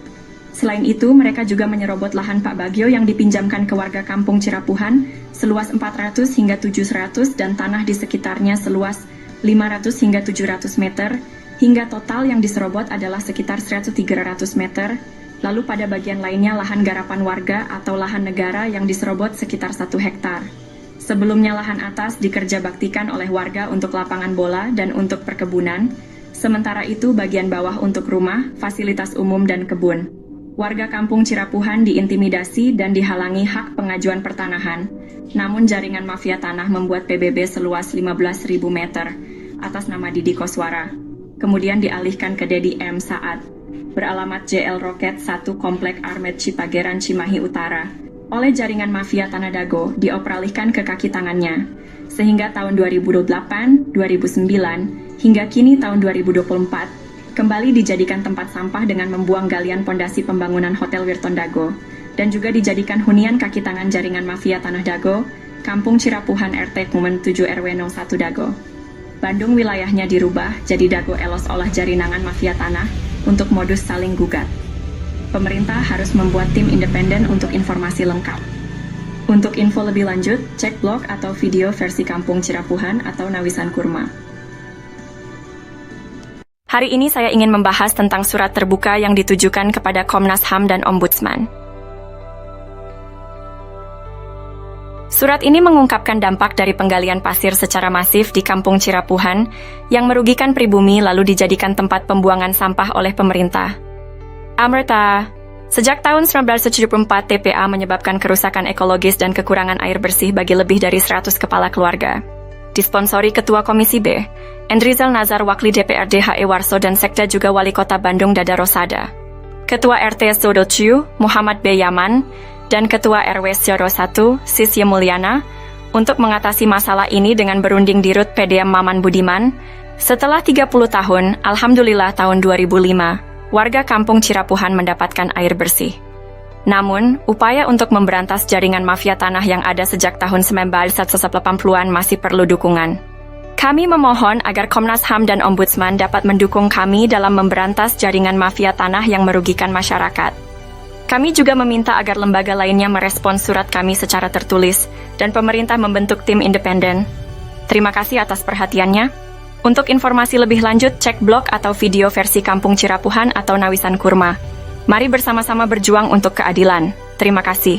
[SPEAKER 3] Selain itu, mereka juga menyerobot lahan Pak Bagio yang dipinjamkan ke warga Kampung Cirapuhan seluas 400 hingga 700 dan tanah di sekitarnya seluas 500 hingga 700 meter, hingga total yang diserobot adalah sekitar 100-300 meter. Lalu pada bagian lainnya lahan garapan warga atau lahan negara yang diserobot sekitar 1 hektar. Sebelumnya lahan atas dikerjabaktikan oleh warga untuk lapangan bola dan untuk perkebunan, sementara itu bagian bawah untuk rumah, fasilitas umum dan kebun. Warga Kampung Cirapuhan diintimidasi dan dihalangi hak pengajuan pertanahan, namun jaringan mafia tanah membuat PBB seluas 15.000 meter atas nama Didi Koswara. Kemudian dialihkan ke Dedi M. Saad, beralamat JL Roket 1 Komplek Armet Cipageran Cimahi Utara, oleh jaringan mafia Tanah Dago dioperalihkan ke kaki tangannya, sehingga tahun 2008, 2009, hingga kini tahun 2024, kembali dijadikan tempat sampah dengan membuang galian pondasi pembangunan Hotel Wirton Dago, dan juga dijadikan hunian kaki tangan jaringan mafia Tanah Dago, Kampung Cirapuhan RT Kumen 7 RW 01 Dago. Bandung wilayahnya dirubah jadi Dago Elos olah jaringan mafia tanah untuk modus saling gugat. Pemerintah harus membuat tim independen untuk informasi lengkap. Untuk info lebih lanjut, cek blog atau video versi Kampung Cirapuhan atau Nawisan Kurma. Hari ini saya ingin membahas tentang surat terbuka yang ditujukan kepada Komnas HAM dan Ombudsman. Surat ini mengungkapkan dampak dari penggalian pasir secara masif di Kampung Cirapuhan yang merugikan pribumi lalu dijadikan tempat pembuangan sampah oleh pemerintah. Amerta, sejak tahun 1974 TPA menyebabkan kerusakan ekologis dan kekurangan air bersih bagi lebih dari 100 kepala keluarga. Disponsori Ketua Komisi B, Endrizal Nazar Wakli DPRD HE Warso dan Sekda juga Wali Kota Bandung Dada Rosada. Ketua RT Sodociu, Muhammad B. Yaman, dan Ketua RW Syoro 1, Sisye Mulyana, untuk mengatasi masalah ini dengan berunding di Rut PDM Maman Budiman. Setelah 30 tahun, Alhamdulillah tahun 2005, warga Kampung Cirapuhan mendapatkan air bersih. Namun, upaya untuk memberantas jaringan mafia tanah yang ada sejak tahun 1980-an masih perlu dukungan. Kami memohon agar Komnas HAM dan Ombudsman dapat mendukung kami dalam memberantas jaringan mafia tanah yang merugikan masyarakat. Kami juga meminta agar lembaga lainnya merespons surat kami secara tertulis dan pemerintah membentuk tim independen. Terima kasih atas perhatiannya. Untuk informasi lebih lanjut, cek blog atau video versi Kampung Cirapuhan atau Nawisan Kurma. Mari bersama-sama berjuang untuk keadilan. Terima kasih.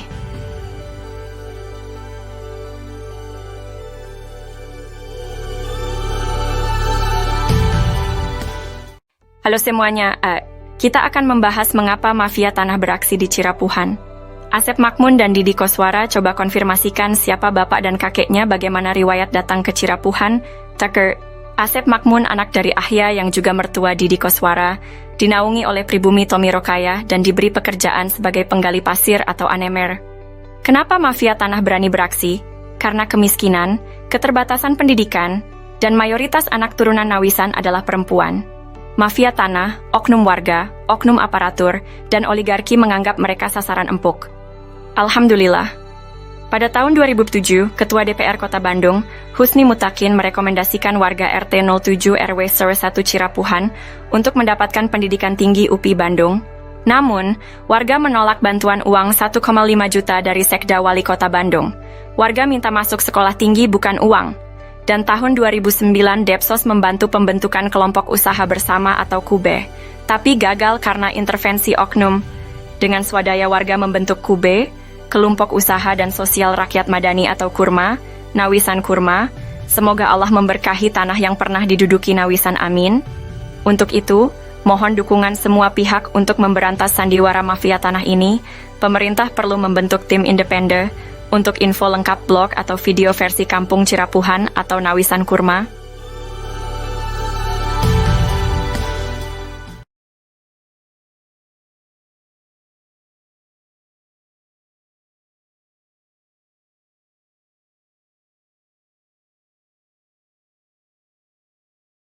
[SPEAKER 3] Halo semuanya, kita akan membahas mengapa mafia tanah beraksi di Cirapuhan. Asep Makmun dan Didi Koswara coba konfirmasikan siapa bapak dan kakeknya, bagaimana riwayat datang ke Cirapuhan. Tucker, Asep Makmun anak dari Ahya yang juga mertua Didi Koswara, dinaungi oleh pribumi Tommy Rokaya dan diberi pekerjaan sebagai penggali pasir atau anemer. Kenapa mafia tanah berani beraksi? Karena kemiskinan, keterbatasan pendidikan, dan mayoritas anak turunan Nawisan adalah perempuan. Mafia tanah, oknum warga, oknum aparatur, dan oligarki menganggap mereka sasaran empuk. Alhamdulillah. Pada tahun 2007, Ketua DPR Kota Bandung, Husni Mutakin merekomendasikan warga RT 07 RW 1 Cirapuhan untuk mendapatkan pendidikan tinggi UPI Bandung. Namun, warga menolak bantuan uang 1,5 juta dari Sekda Wali Kota Bandung. Warga minta masuk sekolah tinggi bukan uang. Dan tahun 2009 Depsos membantu pembentukan kelompok usaha bersama atau KUBE, tapi gagal karena intervensi oknum. Dengan swadaya warga membentuk KUBE, Kelompok Usaha dan Sosial Rakyat Madani atau KURMA, Nawisan Kurma. Semoga Allah memberkahi tanah yang pernah diduduki Nawisan, amin. Untuk itu, mohon dukungan semua pihak untuk memberantas sandiwara mafia tanah ini. Pemerintah perlu membentuk tim independen. Untuk info lengkap blog atau video versi Kampung Cirapuhan atau Nawisan Kurma,